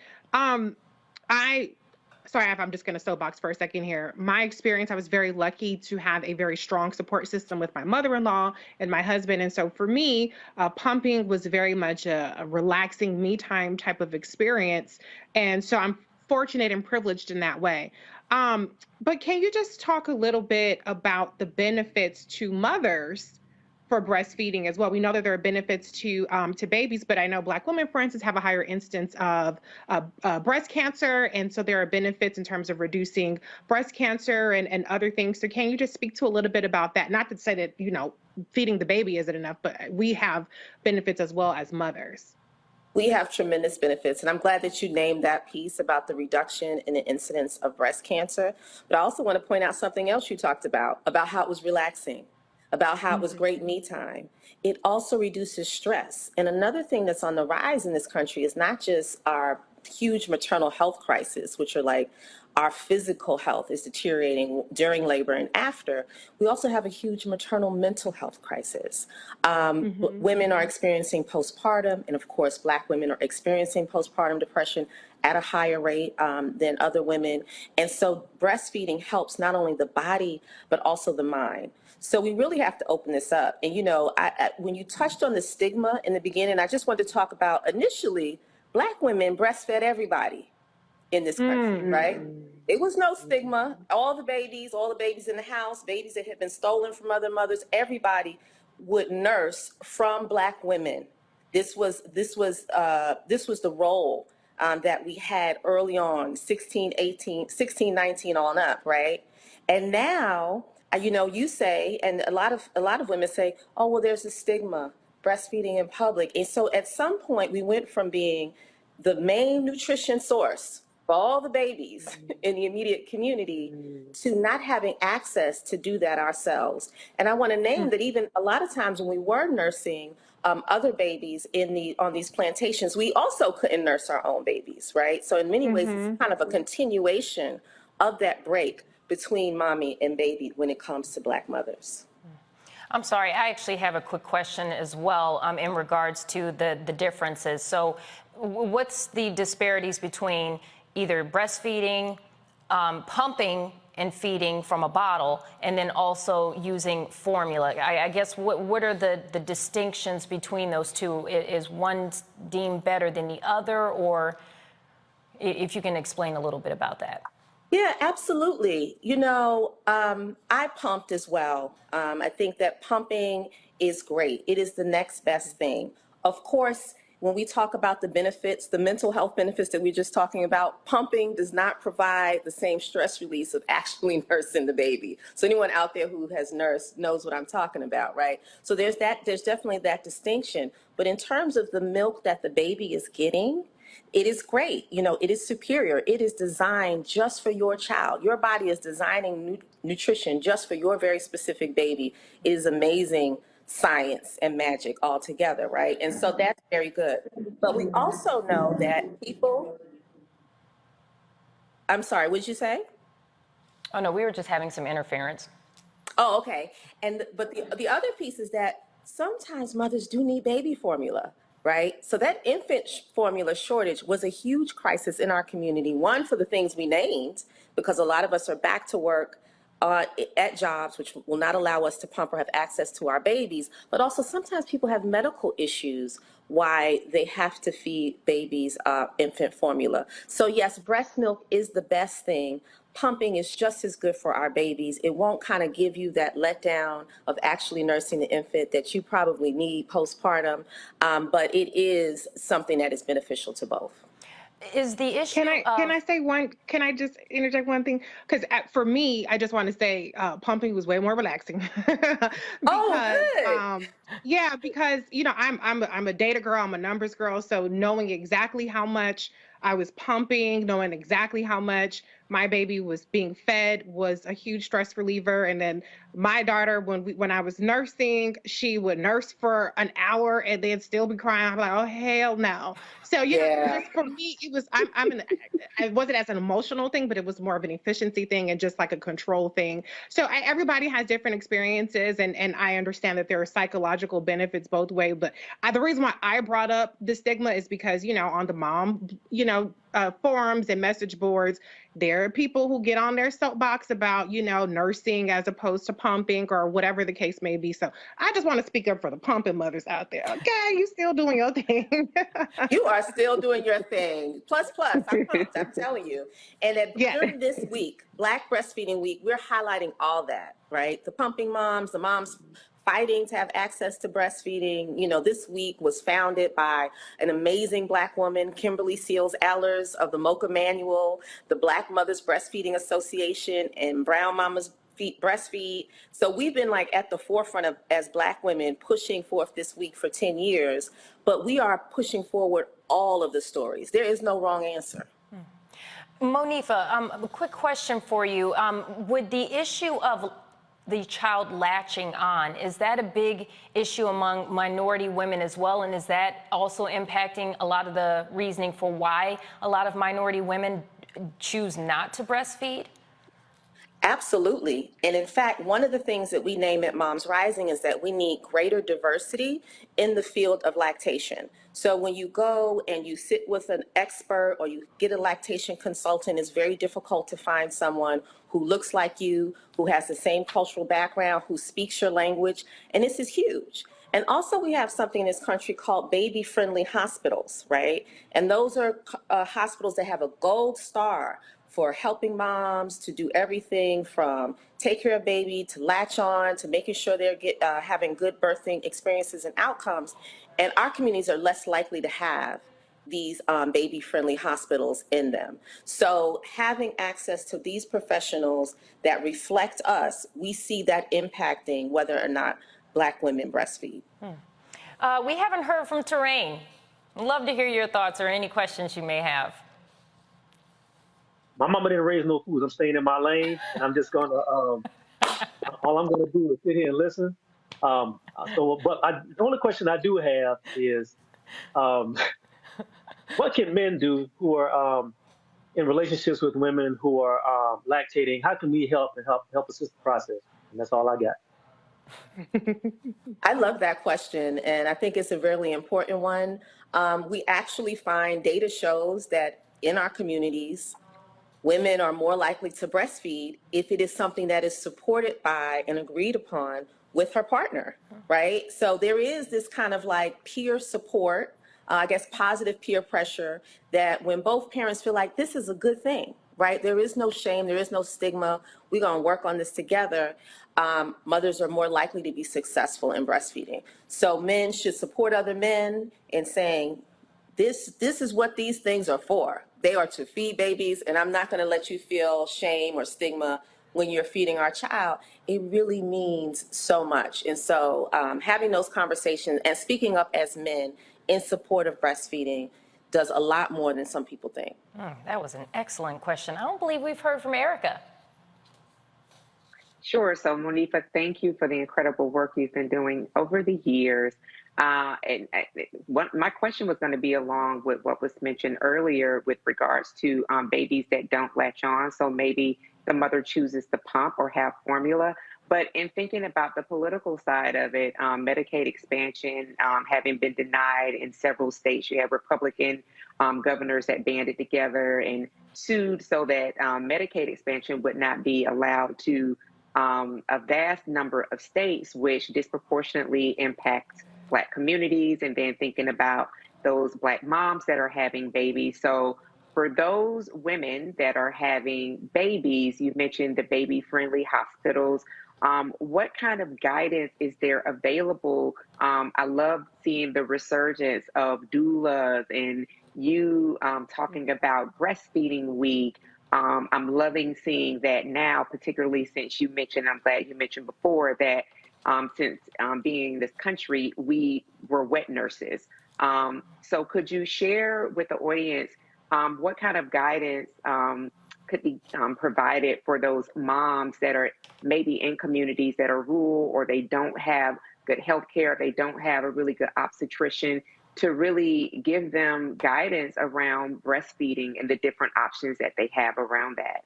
Sorry if I'm just going to soapbox for a second here. My experience, I was very lucky to have a very strong support system with my mother-in-law and my husband. And so for me, pumping was very much a relaxing me time type of experience. And so I'm fortunate and privileged in that way. But can you just talk a little bit about the benefits to mothers for breastfeeding as well? We know that there are benefits to babies, but I know Black women, for instance, have a higher instance of breast cancer, and so there are benefits in terms of reducing breast cancer and other things. So can you just speak to a little bit about that? Not to say that, you know, feeding the baby isn't enough, but we have benefits as well as mothers. We have tremendous benefits, and I'm glad that you named that piece about the reduction in the incidence of breast cancer. But I also want to point out something else you talked about how it was relaxing, about how it was great me time. It also reduces stress. And another thing that's on the rise in this country is not just our huge maternal health crisis, which are like our physical health is deteriorating during labor and after. We also have a huge maternal mental health crisis. Women are experiencing postpartum, and of course, Black women are experiencing postpartum depression at a higher rate than other women. And so breastfeeding helps not only the body, but also the mind. So we really have to open this up. And, you know, when you touched on the stigma in the beginning, I just wanted to talk about initially, Black women breastfed everybody in this country, right? It was no stigma. All the babies in the house, babies that had been stolen from other mothers, everybody would nurse from Black women. This was the role that we had early on, 16, 19 on up, right? And now, you know, you say, and a lot of women say, oh, well, there's a stigma, breastfeeding in public. And so at some point we went from being the main nutrition source for all the babies in the immediate community to not having access to do that ourselves. And I want to name that even a lot of times when we were nursing other babies on these plantations, we also couldn't nurse our own babies, right? So in many ways, it's kind of a continuation of that break between mommy and baby when it comes to Black mothers. I'm sorry, I actually have a quick question as well in regards to the differences. So what's the disparities between either breastfeeding, pumping and feeding from a bottle, and then also using formula? I guess what are the distinctions between those two? Is one deemed better than the other, or if you can explain a little bit about that? Yeah, absolutely. You know, I pumped as well. I think that pumping is great. It is the next best thing. Of course, when we talk about the benefits, the mental health benefits that we're just talking about, pumping does not provide the same stress release of actually nursing the baby. So anyone out there who has nursed knows what I'm talking about, right? So there's definitely that distinction. But in terms of the milk that the baby is getting, it is great. You know, it is superior. It is designed just for your child. Your body is designing nutrition just for your very specific baby. It is amazing science and magic all together, right? And so that's very good. But we also know that people, I'm sorry, what did you say? Oh, no, we were just having some interference. Oh, okay. But the other piece is that sometimes mothers do need baby formula, right? So that infant formula shortage was a huge crisis in our community. One, for the things we named, because a lot of us are back to work at jobs which will not allow us to pump or have access to our babies, but also sometimes people have medical issues why they have to feed babies infant formula. So yes, breast milk is the best thing. Pumping is just as good for our babies. It won't kind of give you that letdown of actually nursing the infant that you probably need postpartum, but it is something that is beneficial to both. Is the issue? Can I just interject one thing? Because for me, I just want to say pumping was way more relaxing. Yeah, because you know I'm a data girl, I'm a numbers girl, so knowing exactly how much I was pumping, knowing exactly how much my baby was being fed was a huge stress reliever. And then my daughter, when I was nursing, she would nurse for an hour and then still be crying. I'm like, oh hell no. So you know, just for me, it was it wasn't as an emotional thing, but it was more of an efficiency thing and just like a control thing. So everybody has different experiences, and I understand that there are psychological benefits both ways. But the reason why I brought up the stigma is because, you know, on the mom, you know, forums and message boards, there are people who get on their soapbox about, nursing as opposed to pumping or whatever the case may be. So I just want to speak up for the pumping mothers out there. Okay, you still doing your thing. You are still doing your thing. Plus, I pumped, I'm telling you. And during this week, Black Breastfeeding Week, we're highlighting all that, right? The pumping moms, the moms fighting to have access to breastfeeding. This week was founded by an amazing Black woman, Kimberly Seals Allers of the Mocha Manual, the Black Mothers Breastfeeding Association, and Brown Mamas Breastfeed. So we've been at the forefront of, as Black women, pushing forth this week for 10 years, but we are pushing forward all of the stories. There is no wrong answer. Monifa, a quick question for you. Would the issue of the child latching on, is that a big issue among minority women as well? And is that also impacting a lot of the reasoning for why a lot of minority women choose not to breastfeed? Absolutely. And in fact, one of the things that we name at Moms Rising is that we need greater diversity in the field of lactation. So when you go and you sit with an expert or you get a lactation consultant, it's very difficult to find someone who looks like you, who has the same cultural background, who speaks your language. And this is huge. And also we have something in this country called baby-friendly hospitals, right? And those are hospitals that have a gold star for helping moms to do everything from take care of baby to latch on to making sure they're having good birthing experiences and outcomes. And our communities are less likely to have these baby-friendly hospitals in them. So having access to these professionals that reflect us, we see that impacting whether or not Black women breastfeed. We haven't heard from Terrain. I'd love to hear your thoughts or any questions you may have. My mama didn't raise no fools. I'm staying in my lane, and I'm just gonna. All I'm gonna do is sit here and listen. The only question I do have is, what can men do who are in relationships with women who are lactating? How can we help assist the process? And that's all I got. I love that question, and I think it's a really important one. We actually find data shows that in our communities, women are more likely to breastfeed if it is something that is supported by and agreed upon with her partner, right? So there is this kind of peer support, I guess positive peer pressure, that when both parents feel like this is a good thing, right? There is no shame, there is no stigma, we're gonna work on this together. Mothers are more likely to be successful in breastfeeding. So men should support other men in saying, this is what these things are for. They are to feed babies, and I'm not going to let you feel shame or stigma when you're feeding our child. It really means so much. And so having those conversations and speaking up as men in support of breastfeeding does a lot more than some people think. That was an excellent question. I don't believe we've heard from Erica. Sure. So, Monifa, thank you for the incredible work you've been doing over the years. My question was going to be along with what was mentioned earlier with regards to babies that don't latch on. So maybe the mother chooses to pump or have formula. But in thinking about the political side of it, Medicaid expansion having been denied in several states, you have Republican governors that banded together and sued so that Medicaid expansion would not be allowed to a vast number of states, which disproportionately impacts Black communities, and then thinking about those Black moms that are having babies. So for those women that are having babies, you mentioned the baby-friendly hospitals. What kind of guidance is there available? I love seeing the resurgence of doulas and you talking about Breastfeeding Week. I'm loving seeing that now, particularly since you mentioned, I'm glad you mentioned before that since being in this country, we were wet nurses. So could you share with the audience what kind of guidance could be provided for those moms that are maybe in communities that are rural, or they don't have good health care, they don't have a really good obstetrician, to really give them guidance around breastfeeding and the different options that they have around that?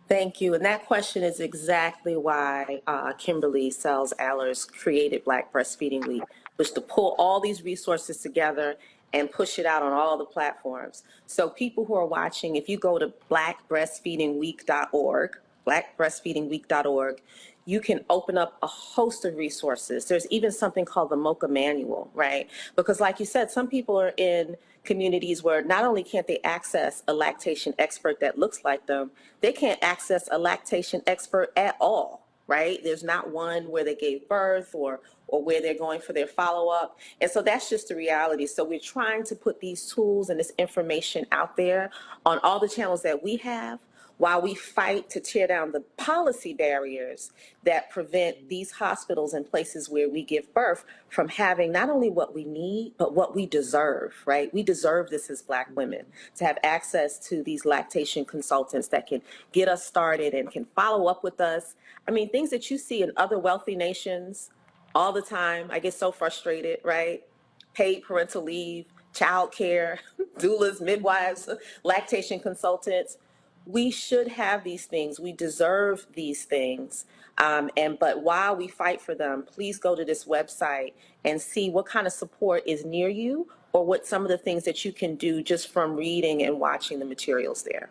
Thank you. And that question is exactly why Kimberly Seals Allers created Black Breastfeeding Week, was to pull all these resources together and push it out on all the platforms. So people who are watching, if you go to blackbreastfeedingweek.org, blackbreastfeedingweek.org, you can open up a host of resources. There's even something called the MOCA manual, right? Because like you said, some people are in communities where not only can't they access a lactation expert that looks like them, they can't access a lactation expert at all, right? There's not one where they gave birth or where they're going for their follow-up. And so that's just the reality. So we're trying to put these tools and this information out there on all the channels that we have, while we fight to tear down the policy barriers that prevent these hospitals and places where we give birth from having not only what we need, but what we deserve, right? We deserve this as Black women, to have access to these lactation consultants that can get us started and can follow up with us. I mean, things that you see in other wealthy nations all the time. I get so frustrated, right? Paid parental leave, child care, doulas, midwives, lactation consultants. We should have these things. We deserve these things. But while we fight for them, please go to this website and see what kind of support is near you, or what some of the things that you can do just from reading and watching the materials there.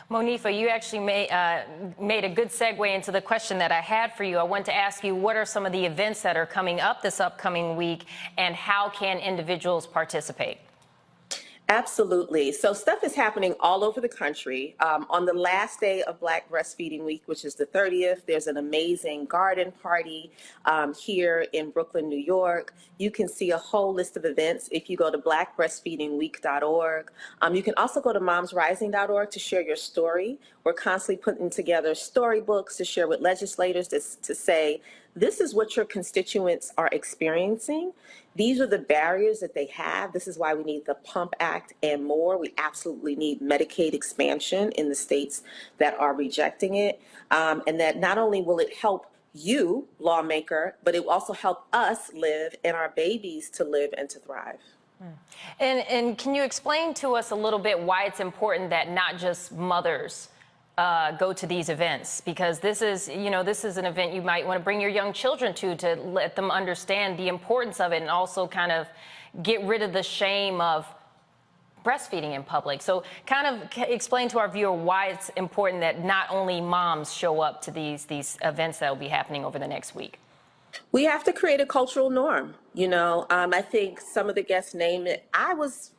Monifa, you actually made a good segue into the question that I had for you. I want to ask you, what are some of the events that are coming up this upcoming week, and how can individuals participate? Absolutely. So stuff is happening all over the country. On the last day of Black Breastfeeding Week, which is the 30th, there's an amazing garden party here in Brooklyn, New York. You can see a whole list of events if you go to blackbreastfeedingweek.org. You can also go to momsrising.org to share your story. We're constantly putting together storybooks to share with legislators to say, this is what your constituents are experiencing. These are the barriers that they have. This is why we need the PUMP Act and more. We absolutely need Medicaid expansion in the states that are rejecting it. And that not only will it help you, lawmaker, but it will also help us live and our babies to live and to thrive. And can you explain to us a little bit why it's important that not just mothers go to these events? Because this is an event you might want to bring your young children to let them understand the importance of it, and also kind of get rid of the shame of breastfeeding in public. So kind of explain to our viewer why it's important that not only moms show up to these events that will be happening over the next week. We have to create a cultural norm. I think some of the guests named it. I was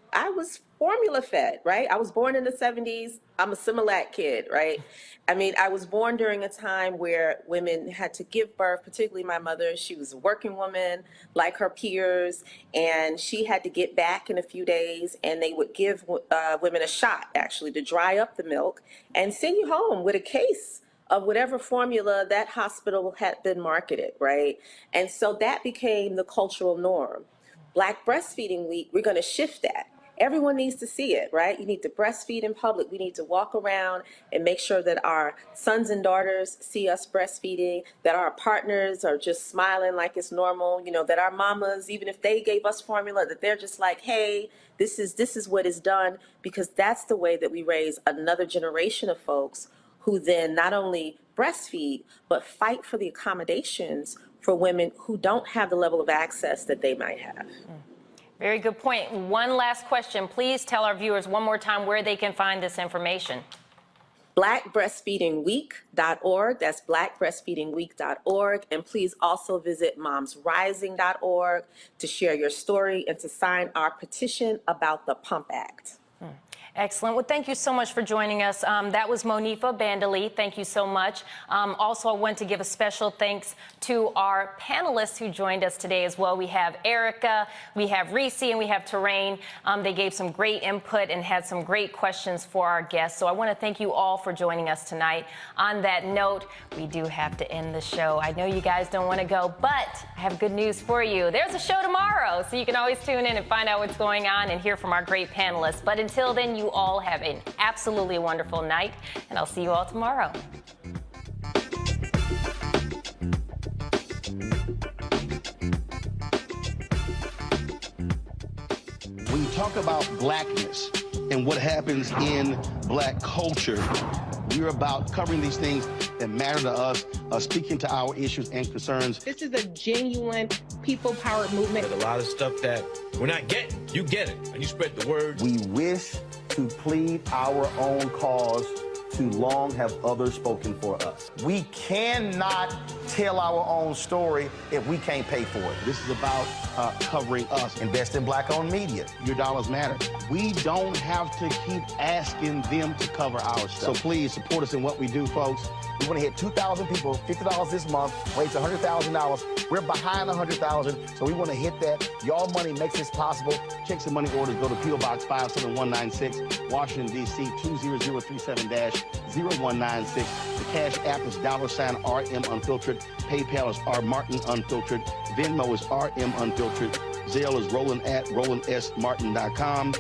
formula fed, right? I was born in the 70s. I'm a Similac kid, right? I mean, I was born during a time where women had to give birth, particularly my mother. She was a working woman like her peers, and she had to get back in a few days, and they would give women a shot, actually, to dry up the milk and send you home with a case of whatever formula that hospital had been marketed, right? And so that became the cultural norm. Black Breastfeeding Week, we're going to shift that. Everyone needs to see it, right? You need to breastfeed in public. We need to walk around and make sure that our sons and daughters see us breastfeeding, that our partners are just smiling like it's normal, that our mamas, even if they gave us formula, that they're just like, hey, this is what is done, because that's the way that we raise another generation of folks who then not only breastfeed, but fight for the accommodations for women who don't have the level of access that they might have. Very good point. One last question. Please tell our viewers one more time where they can find this information. blackbreastfeedingweek.org. That's blackbreastfeedingweek.org. And please also visit momsrising.org to share your story and to sign our petition about the PUMP Act. Excellent. Well, thank you so much for joining us. That was Monifa Bandeli. Thank you so much. Also, I want to give a special thanks to our panelists who joined us today as well. We have Erica, we have Reese, and we have Terrain. They gave some great input and had some great questions for our guests. So I want to thank you all for joining us tonight. On that note, we do have to end the show. I know you guys don't want to go, but I have good news for you. There's a show tomorrow, so you can always tune in and find out what's going on and hear from our great panelists. But until then, you all have an absolutely wonderful night, and I'll see you all tomorrow. When you talk about blackness and what happens in Black culture, we're about covering these things that matter to us, speaking to our issues and concerns. This is a genuine people-powered movement. There's a lot of stuff that we're not getting. You get it, and you spread the word. We wish to plead our own cause. Too long have others spoken for us. We cannot tell our own story if we can't pay for it. This is about covering us. Invest in Black-owned media. Your dollars matter. We don't have to keep asking them to cover our stuff. So please support us in what we do, folks. We want to hit 2,000 people, $50 this month, raise $100,000. We're behind 100,000, so we want to hit that. Y'all money makes this possible. Checks and money orders go to P.O. Box 57196, Washington, D.C. 20037-0196. The Cash App is $RM Unfiltered. PayPal is R Martin Unfiltered. Venmo is RM Unfiltered. Zelle is Roland@RolandSMartin.com.